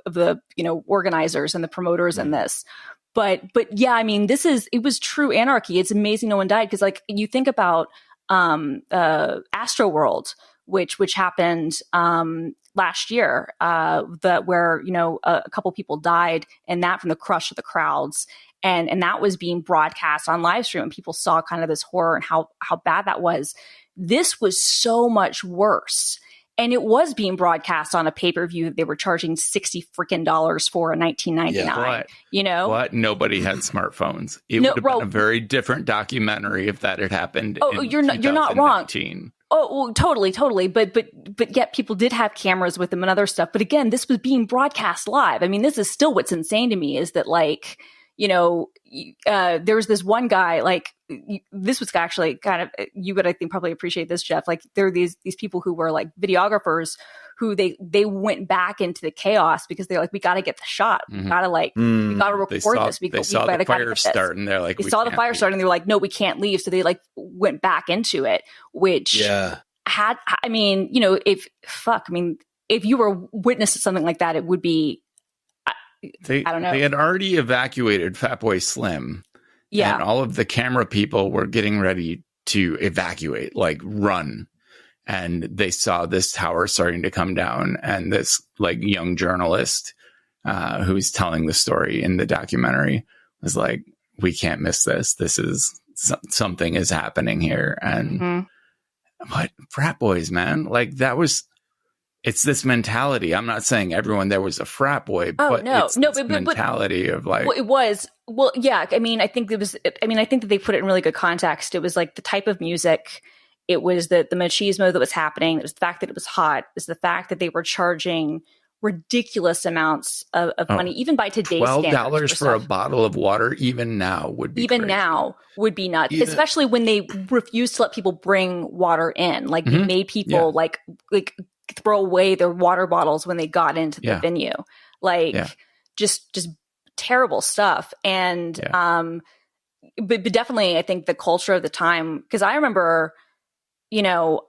the you know organizers and the promoters in this. But yeah, I mean, it was true anarchy. It's amazing no one died because like you think about Astroworld, which happened last year, where you know a couple people died, and that from the crush of the crowds, and that was being broadcast on live stream, and people saw kind of this horror and how bad that was. This was so much worse. And it was being broadcast on a pay-per-view that they were charging $60 freaking for in 1999. Yeah, you know, what? Nobody had smartphones. It would have been a very different documentary if that had happened. Oh, you're not wrong. 2019. Oh, well, totally. But yet people did have cameras with them and other stuff. But again, this was being broadcast live. I mean, this is still what's insane to me is that like, you know, there was this one guy, like this was actually kind of, you would, I think, probably appreciate this, Jeff. Like there are these people who were like videographers who they went back into the chaos because they're like, we got to get the shot. We got to we got to record this. They saw the fire start and they're like, they saw the fire start and they were like, no, we can't leave. So they like went back into it, which had, I mean, you know, if you were witness to something like that, it would be, I don't know. They had already evacuated Fatboy Slim. Yeah. And all of the camera people were getting ready to evacuate, like run. And they saw this tower starting to come down. And this like young journalist who's telling the story in the documentary was like, we can't miss this. This is something is happening here. And but frat boys, man, like that was. It's this mentality. I'm not saying everyone there was a frat boy, but it's this mentality of like. Well, it was. Well, yeah. I mean, I think it was. I mean, I think that they put it in really good context. It was like the type of music. It was the machismo that was happening. It was the fact that it was hot. It was the fact that they were charging ridiculous amounts of money, even by today's standards. $12 for a bottle of water, even now would be crazy. Now would be nuts, especially when they refused to let people bring water in. Like they made people like throw away their water bottles when they got into the venue, just terrible stuff. And but definitely I think the culture of the time, because I remember, you know,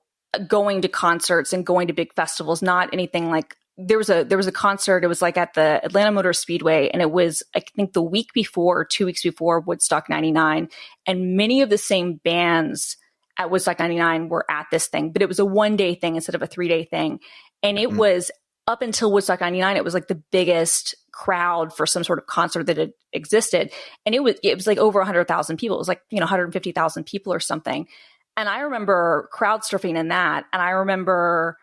going to concerts and going to big festivals, not anything like there was a concert. It was like at the Atlanta Motor Speedway, and it was I think the week before, 2 weeks before Woodstock 99, and many of the same bands at Woodstock 99 were at this thing, but it was a 1-day thing instead of a 3-day thing. And it was up until Woodstock 99, it was like the biggest crowd for some sort of concert that had existed. And it was like over 100,000 people. It was like, you know, 150,000 people or something. And I remember crowd surfing in that. And I remember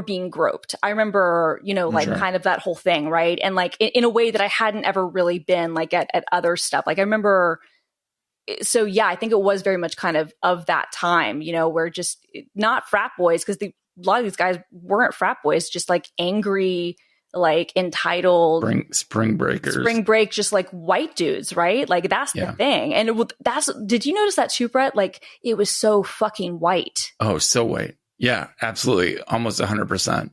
being groped. I remember, you know, like kind of that whole thing. Right. And like in a way that I hadn't ever really been like at other stuff. Like I remember, so yeah, I think it was very much kind of that time, you know, where just not frat boys, because a lot of these guys weren't frat boys, just like angry, like entitled spring break, just like white dudes, right? Like that's the thing. And did you notice that too, Brett? Like it was so fucking white. Oh, so white. Yeah, absolutely. Almost 100%.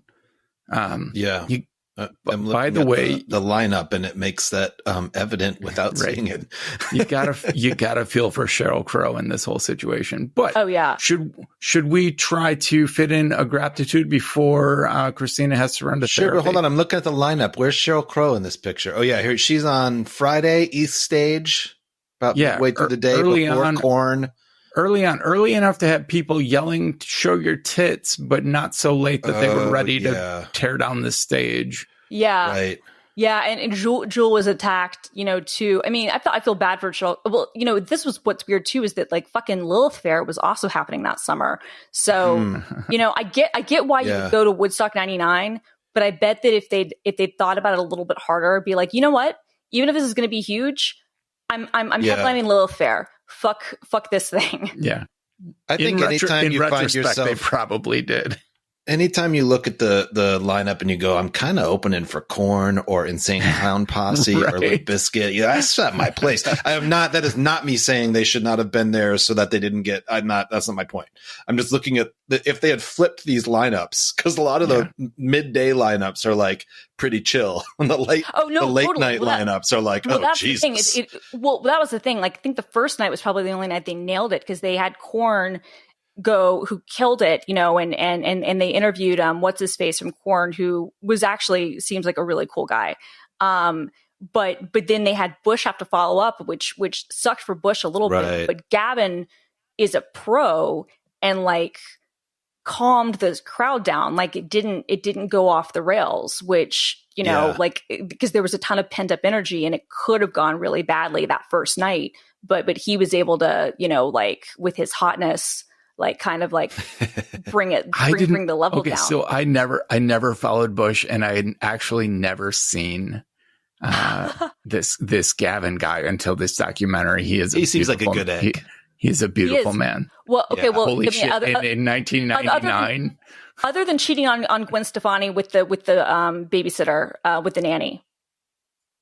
By the way, the lineup, and it makes that evident without seeing it. you gotta feel for Sheryl Crow in this whole situation. But should we try to fit in a gratitude before Christina has to run to therapy? Sure, hold on. I'm looking at the lineup. Where's Sheryl Crow in this picture? Oh yeah, here she's on Friday, East Stage, about midway through the day before Korn. early on, early enough to have people yelling, show your tits, but not so late that they were ready to tear down the stage. Yeah. Right. Yeah, and Jewel was attacked, too. I mean, I feel bad for Jewel. Well, this was what's weird too, is that like fucking Lilith Fair was also happening that summer. So, I get why you would go to Woodstock '99, but I bet that if they'd thought about it a little bit harder, be like, you know what? Even if this is going to be huge, I'm headlining Lilith Fair. Fuck this thing. Yeah, I think anytime you find yourself, they probably did. Anytime you look at the lineup and you go, I'm kind of opening for Korn or Insane Clown Posse or Limp Bizkit. Yeah, that's not my place. That is not me saying they should not have been there so that they didn't get, that's not my point. I'm just looking at if they had flipped these lineups, because a lot of the midday lineups are like pretty chill. And the late night lineups are like, that's Jesus. The thing. That was the thing. Like, I think the first night was probably the only night they nailed it, because they had Korn who killed it, and they interviewed what's his face from Korn, who was actually seems like a really cool guy. But then they had Bush have to follow up, which sucked for Bush a little bit. But Gavin is a pro and like calmed the crowd down. Like it didn't go off the rails, which like, because there was a ton of pent up energy and it could have gone really badly that first night. But he was able to, like with his hotness, like kind of like bring the level down. So I never followed Bush, and I had actually never seen this Gavin guy until this documentary. He seems like a good egg. He's a beautiful man. Well, okay. Well, holy shit! In 1999, other than cheating on Gwen Stefani with the babysitter, with the nanny.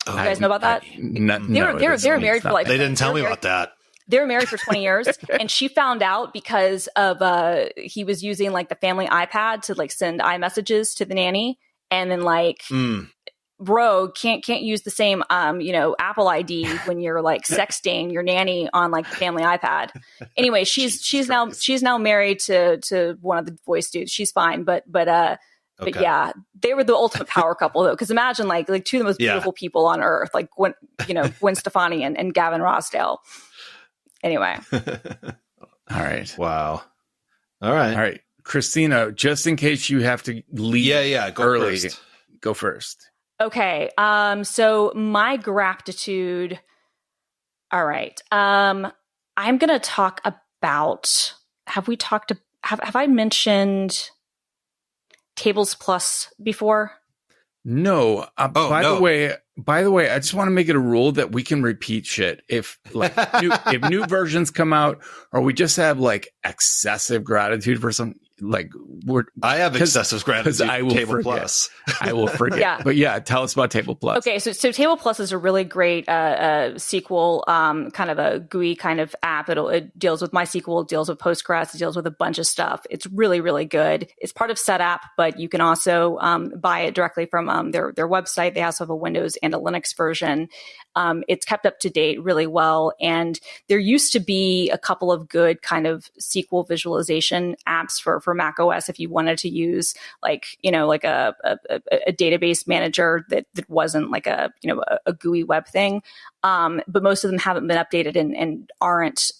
You guys know about that? They were married for like. They didn't tell me about that. They were married for 20 years, and she found out because of he was using like the family iPad to like send iMessages to the nanny, and then like, bro, can't use the same Apple ID when you're like sexting your nanny on like the family iPad. Anyway, she's now married to one of the voice dudes. She's fine, but yeah, they were the ultimate power couple though. Because imagine like two of the most beautiful people on earth, like Gwen Stefani and Gavin Rossdale. Anyway. All right. Wow. All right. Christina, just in case you have to leave go first. Okay. So my gratitude. All right. I'm going to talk about, have I mentioned Tableplus before? No. By the way, I just want to make it a rule that we can repeat shit if if new versions come out, or we just have like excessive gratitude for some. Like I have excessive gratitude. I will Tableplus. I will forget. Yeah. But yeah, tell us about Tableplus. Okay, so Tableplus is a really great SQL kind of a GUI kind of app. It deals with MySQL, it deals with Postgres, it deals with a bunch of stuff. It's really, really good. It's part of SetApp, but you can also buy it directly from their website. They also have a Windows and a Linux version. It's kept up to date really well. And there used to be a couple of good kind of SQL visualization apps for Mac OS if you wanted to use like a database manager that wasn't like a GUI web thing. But most of them haven't been updated and aren't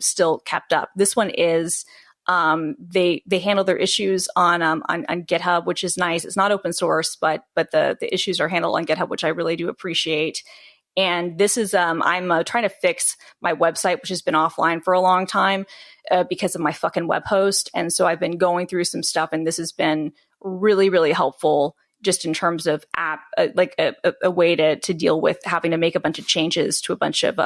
still kept up. This one is. They handle their issues on GitHub, which is nice. It's not open source, but the issues are handled on GitHub, which I really do appreciate. And this is I'm trying to fix my website, which has been offline for a long time because of my fucking web host. And so I've been going through some stuff, and this has been really, really helpful. Just in terms of app, like a way to deal with having to make a bunch of changes to a bunch of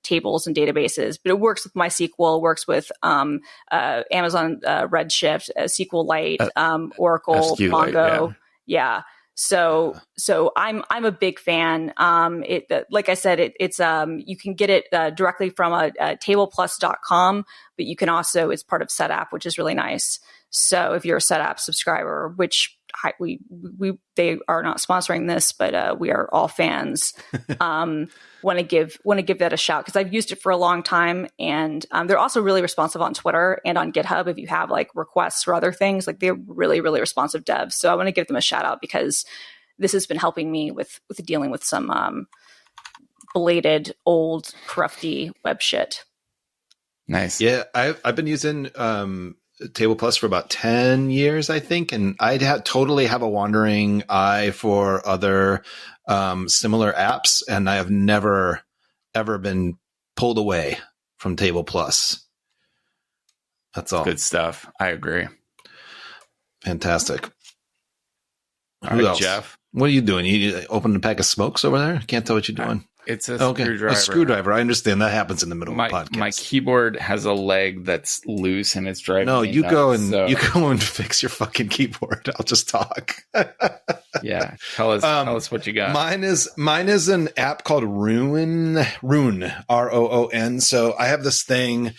tables and databases. But it works with MySQL, works with Amazon Redshift, SQLite, Oracle, Mongo. Yeah. So I'm a big fan. Like I said, it's you can get it directly from tableplus.com, but you can also, it's part of SetApp, which is really nice. So if you're a SetApp subscriber, which they are not sponsoring this, but we are all fans. Want to give that a shout because I've used it for a long time, and they're also really responsive on Twitter and on GitHub. If you have like requests or other things, like they're really, really responsive devs. So I want to give them a shout out because this has been helping me with dealing with some, belated old crufty web shit. Nice. Yeah, I've been using Tableplus for about 10 years, I think, and totally have a wandering eye for other similar apps, and I have never ever been pulled away from Tableplus. That's all. Good stuff. I agree. Fantastic. All right, Jeff. What are you doing? You opening a pack of smokes over there? I can't tell what you're doing. It's a screwdriver. A screwdriver. I understand that happens in the middle of a podcast. My keyboard has a leg that's loose and it's driving me you nuts, go and fix your fucking keyboard. I'll just talk. Yeah. Tell us what you got. Mine is an app called Roon, Roon. So I have this thing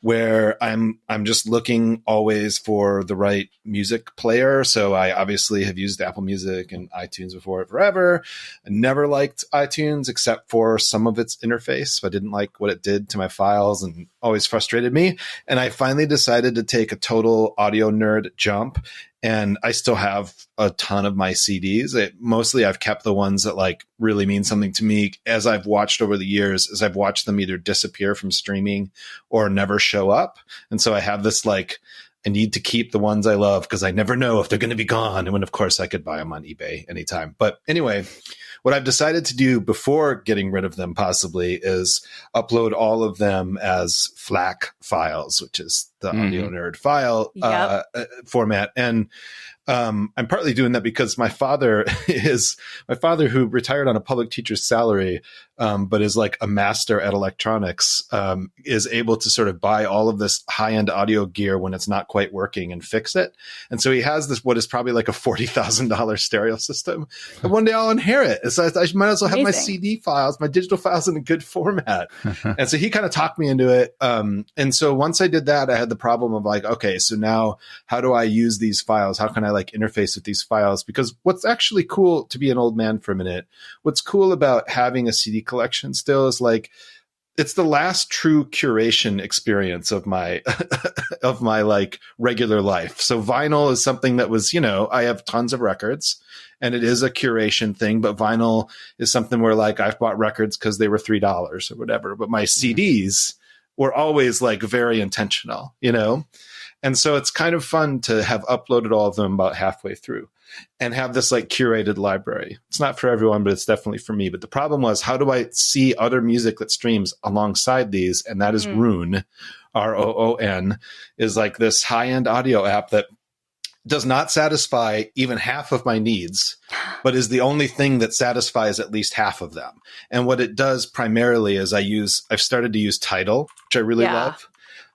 where I'm just looking always for the right music player. So I obviously have used Apple Music and iTunes before forever. I never liked iTunes except for some of its interface. I didn't like what it did to my files and always frustrated me. And I finally decided to take a total audio nerd jump. And I still have a ton of my CDs. Mostly I've kept the ones that like really mean something to me as I've watched over the years, as I've watched them either disappear from streaming or never show up. And so I have this like, I need to keep the ones I love because I never know if they're going to be gone. And when, of course, I could buy them on eBay anytime. But anyway, what I've decided to do before getting rid of them possibly is upload all of them as FLAC files, which is the audio nerd file format. And I'm partly doing that because my father who retired on a public teacher's salary, but is like a master at electronics, is able to sort of buy all of this high-end audio gear when it's not quite working and fix it. And so he has this, what is probably like a $40,000 stereo system. And one day I'll inherit it. So I might as well have my CD files, my digital files in a good format. And so he kind of talked me into it. And so once I did that, I had the problem of like, okay, so now how do I use these files? How can I like interface with these files? Because what's actually cool, to be an old man for a minute, what's cool about having a CD collection still is like, it's the last true curation experience of my of my like regular life. So vinyl is something that was, I have tons of records and it is a curation thing, but vinyl is something where like I've bought records because they were $3 or whatever, but my CDs were always like very intentional, And so it's kind of fun to have uploaded all of them about halfway through and have this like curated library. It's not for everyone, but it's definitely for me. But the problem was, how do I see other music that streams alongside these? And that is Roon, Roon, is like this high-end audio app that does not satisfy even half of my needs, but is the only thing that satisfies at least half of them. And what it does primarily is I've started to use Tidal, which I really love.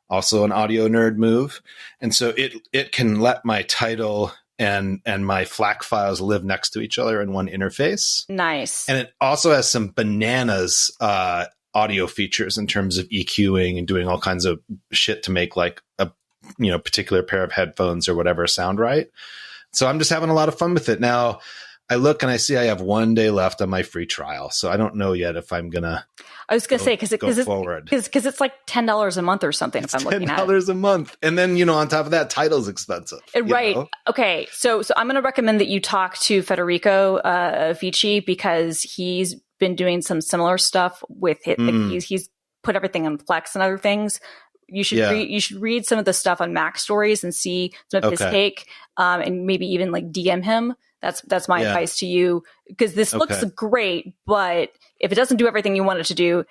Also an audio nerd move. And so it can let my Tidal and my FLAC files live next to each other in one interface. Nice. And it also has some bananas audio features in terms of EQing and doing all kinds of shit to make like a particular pair of headphones or whatever sound right. So I'm just having a lot of fun with it. Now I look and I see I have 1 day left on my free trial. So I don't know yet if I'm going to. I was going to say, because it's like $10 a month or something. It's if I'm looking at it. $10 a month. And then, on top of that, Tidal's expensive. Right. Okay. So I'm going to recommend that you talk to Federico Vici because he's been doing some similar stuff with it. Like he's put everything on Flex and other things. You should read some of the stuff on Mac Stories and see some of his take, and maybe even like DM him. That's my advice to you, because this looks great, but if it doesn't do everything you want it to do,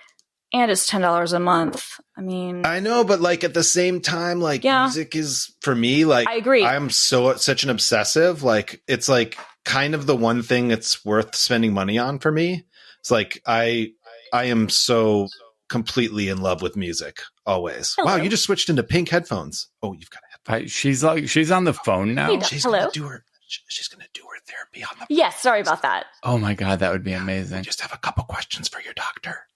and it's $10 a month, I mean, I know, but like at the same time, like music is for me, like I agree. I'm such an obsessive, like it's like kind of the one thing that's worth spending money on for me. It's like I am so completely in love with music always. Hello. Wow, you just switched into pink headphones. Oh, you've got headphones. She's on the phone now. She's gonna do her therapy on the. Yes, sorry about that. Oh my God, that would be amazing. We just have a couple questions for your doctor.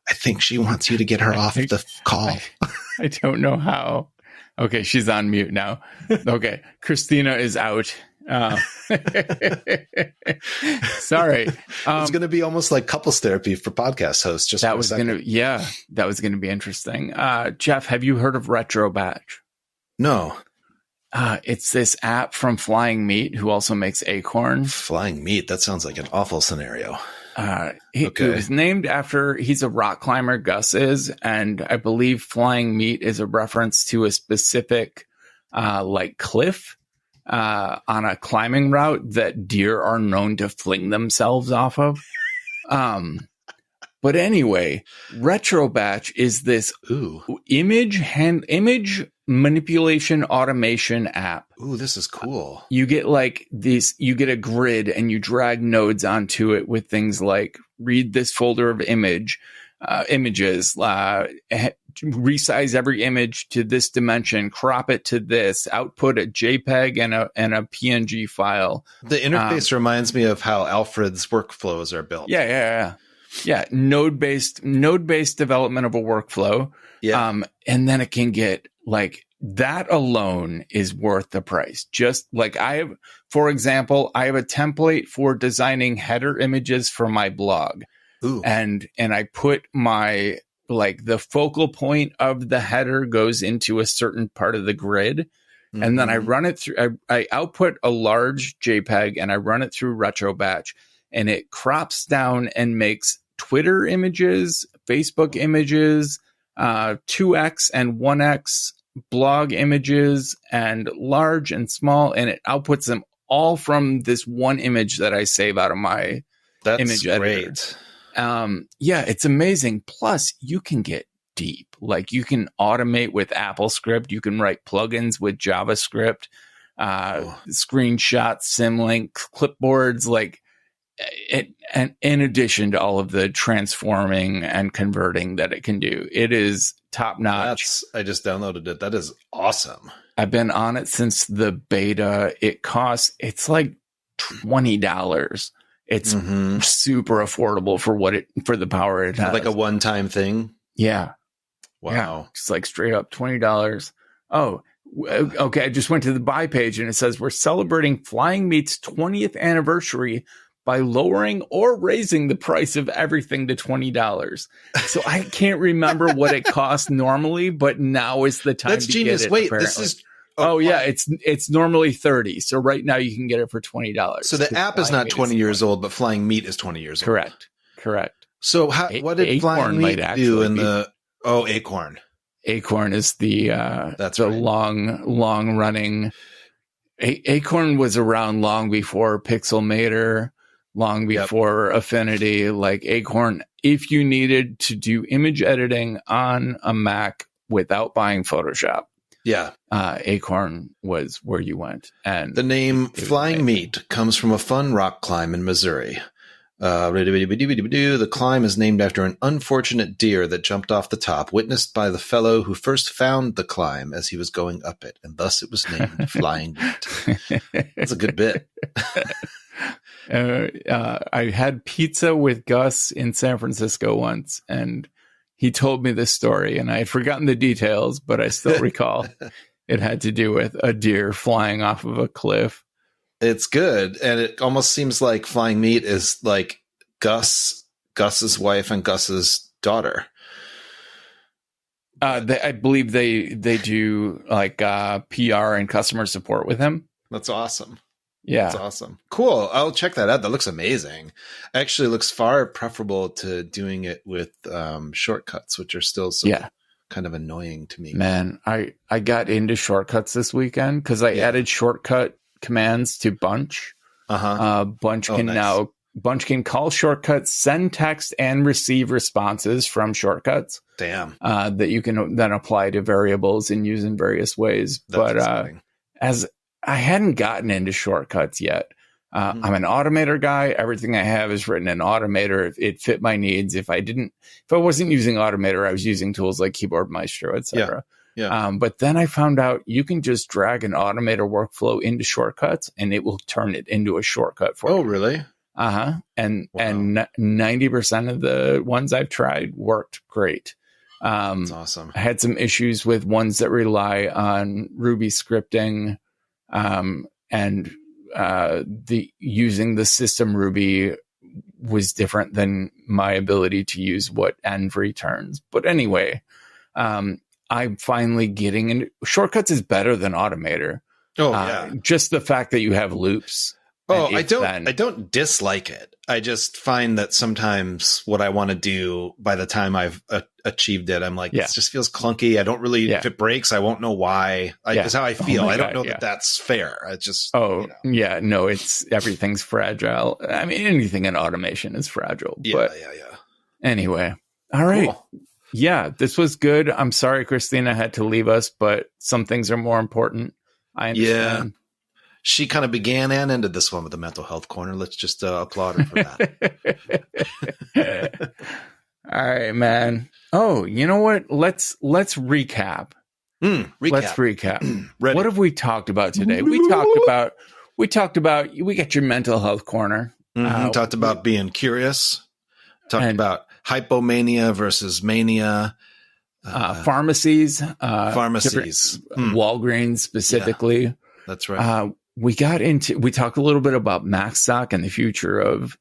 I think she wants you to get her off the call. I don't know how. Okay, she's on mute now. Okay, Christina is out. Sorry. It's going to be almost like couples therapy for podcast hosts. Just that was going to be interesting. Jeff, have you heard of Retro Batch? No. It's this app from Flying Meat, who also makes Acorn. Flying Meat. That sounds like an awful scenario. It was named after, he's a rock climber, Gus is, and I believe flying meat is a reference to a specific like cliff on a climbing route that deer are known to fling themselves off of. But anyway, RetroBatch is this image manipulation automation app. Ooh, this is cool. You get like this, you get a grid and you drag nodes onto it with things like read this folder of images, resize every image to this dimension, crop it to this, output a JPEG and a PNG file. The interface reminds me of how Alfred's workflows are built. Yeah. Node-based development of a workflow. Yeah. And then it can get like that alone is worth the price. Just like for example, I have a template for designing header images for my blog. Ooh. And I put my, like the focal point of the header goes into a certain part of the grid. Mm-hmm. And then I run it through, I output a large JPEG and I run it through RetroBatch and it crops down and makes Twitter images, Facebook images, 2x and 1x blog images and large and small. And it outputs them all from this one image that I save out of my image editor. Yeah, it's amazing. Plus, you can get deep. Like you can automate with AppleScript. You can write plugins with JavaScript, screenshots, Symlink, clipboards. Like, and in addition to all of the transforming and converting that it can do, it is top notch. I just downloaded it. That is awesome. I've been on it since the beta. It's like $20. It's super affordable for the power it has. Like a one-time thing. Yeah. Wow. Yeah. Just like straight up $20. Oh, okay. I just went to the buy page and it says we're celebrating Flying Meat's 20th anniversary by lowering or raising the price of everything to $20. So I can't remember what it costs normally, but now is the time. That's to genius. Get it, Wait, apparently. This is. Yeah, it's normally $30. So right now you can get it for $20. So the app is not 20 years old, but Flying Meat is 20 years old. Correct. So what did Flying Meat do in the Acorn? Acorn is the long running. Acorn was around long before Pixelmator, long before Affinity. Like Acorn, if you needed to do image editing on a Mac without buying Photoshop. Yeah. Acorn was where you went. And the name Flying Meat comes from a fun rock climb in Missouri. The climb is named after an unfortunate deer that jumped off the top, witnessed by the fellow who first found the climb as he was going up it, and thus it was named Flying Meat. That's a good bit. I had pizza with Gus in San Francisco once, and he told me this story, and I had forgotten the details, but I still recall it had to do with a deer flying off of a cliff. It's good, and it almost seems like Flying Meat is like Gus's wife and Gus's daughter. I believe they do like PR and customer support with him. That's awesome. Yeah. That's awesome. Cool. I'll check that out. That looks amazing. Actually, it looks far preferable to doing it with shortcuts, which are still kind of annoying to me. Man, I got into shortcuts this weekend because I added shortcut commands to Bunch. Bunch can call shortcuts, send text, and receive responses from shortcuts. Damn. That you can then apply to variables and use in various ways. As I hadn't gotten into shortcuts yet. I'm an Automator guy. Everything I have is written in Automator. It fit my needs. If I wasn't using Automator, I was using tools like Keyboard Maestro, etc. Yeah. But then I found out you can just drag an Automator workflow into shortcuts and it will turn it into a shortcut for you. Oh, really? And 90% of the ones I've tried worked great. That's awesome. I had some issues with ones that rely on Ruby scripting. And using the system Ruby was different than my ability to use what env returns. But anyway, I'm finally getting into shortcuts is better than Automator. Oh, yeah. Just the fact that you have loops. Oh, I don't dislike it. I just find that sometimes what I want to do by the time I've achieved it, I'm like, this just feels clunky. I don't really, if it breaks, I won't know why. That's how I feel. I don't know that that's fair. I just, no, everything's fragile. I mean, anything in automation is fragile. Yeah. Anyway. All right. Cool. Yeah, this was good. I'm sorry Christina had to leave us, but some things are more important. I understand. Yeah. She kind of began and ended this one with the mental health corner. Let's just applaud her for that. All right, man. Oh, you know what? Let's recap. Let's recap. What have we talked about today? We talked about we got your mental health corner. Talked about being curious. Talked about hypomania versus mania. Pharmacies. Walgreens specifically. Yeah, that's right. We talked a little bit about MacStock and the future of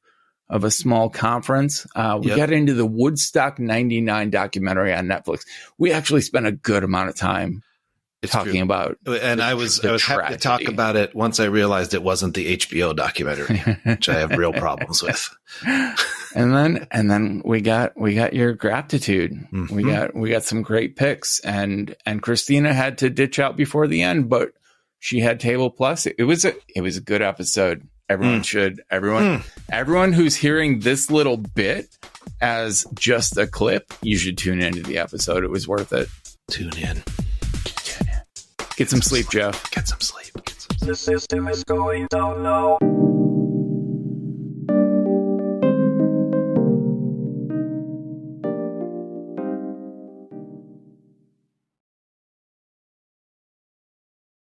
a small conference. We got into the Woodstock 99 documentary on Netflix. We actually spent a good amount of time talking about and I was happy to talk about it once I realized it wasn't the HBO documentary, which I have real problems with. And then we got your gratitude. We got some great picks, and Christina had to ditch out before the end, but she had Tableplus. It was a good episode. Everyone who's hearing this little bit as just a clip, you should tune into the episode. It was worth it. Tune in. Get some sleep, Jeff. Get some sleep. The system is going down now.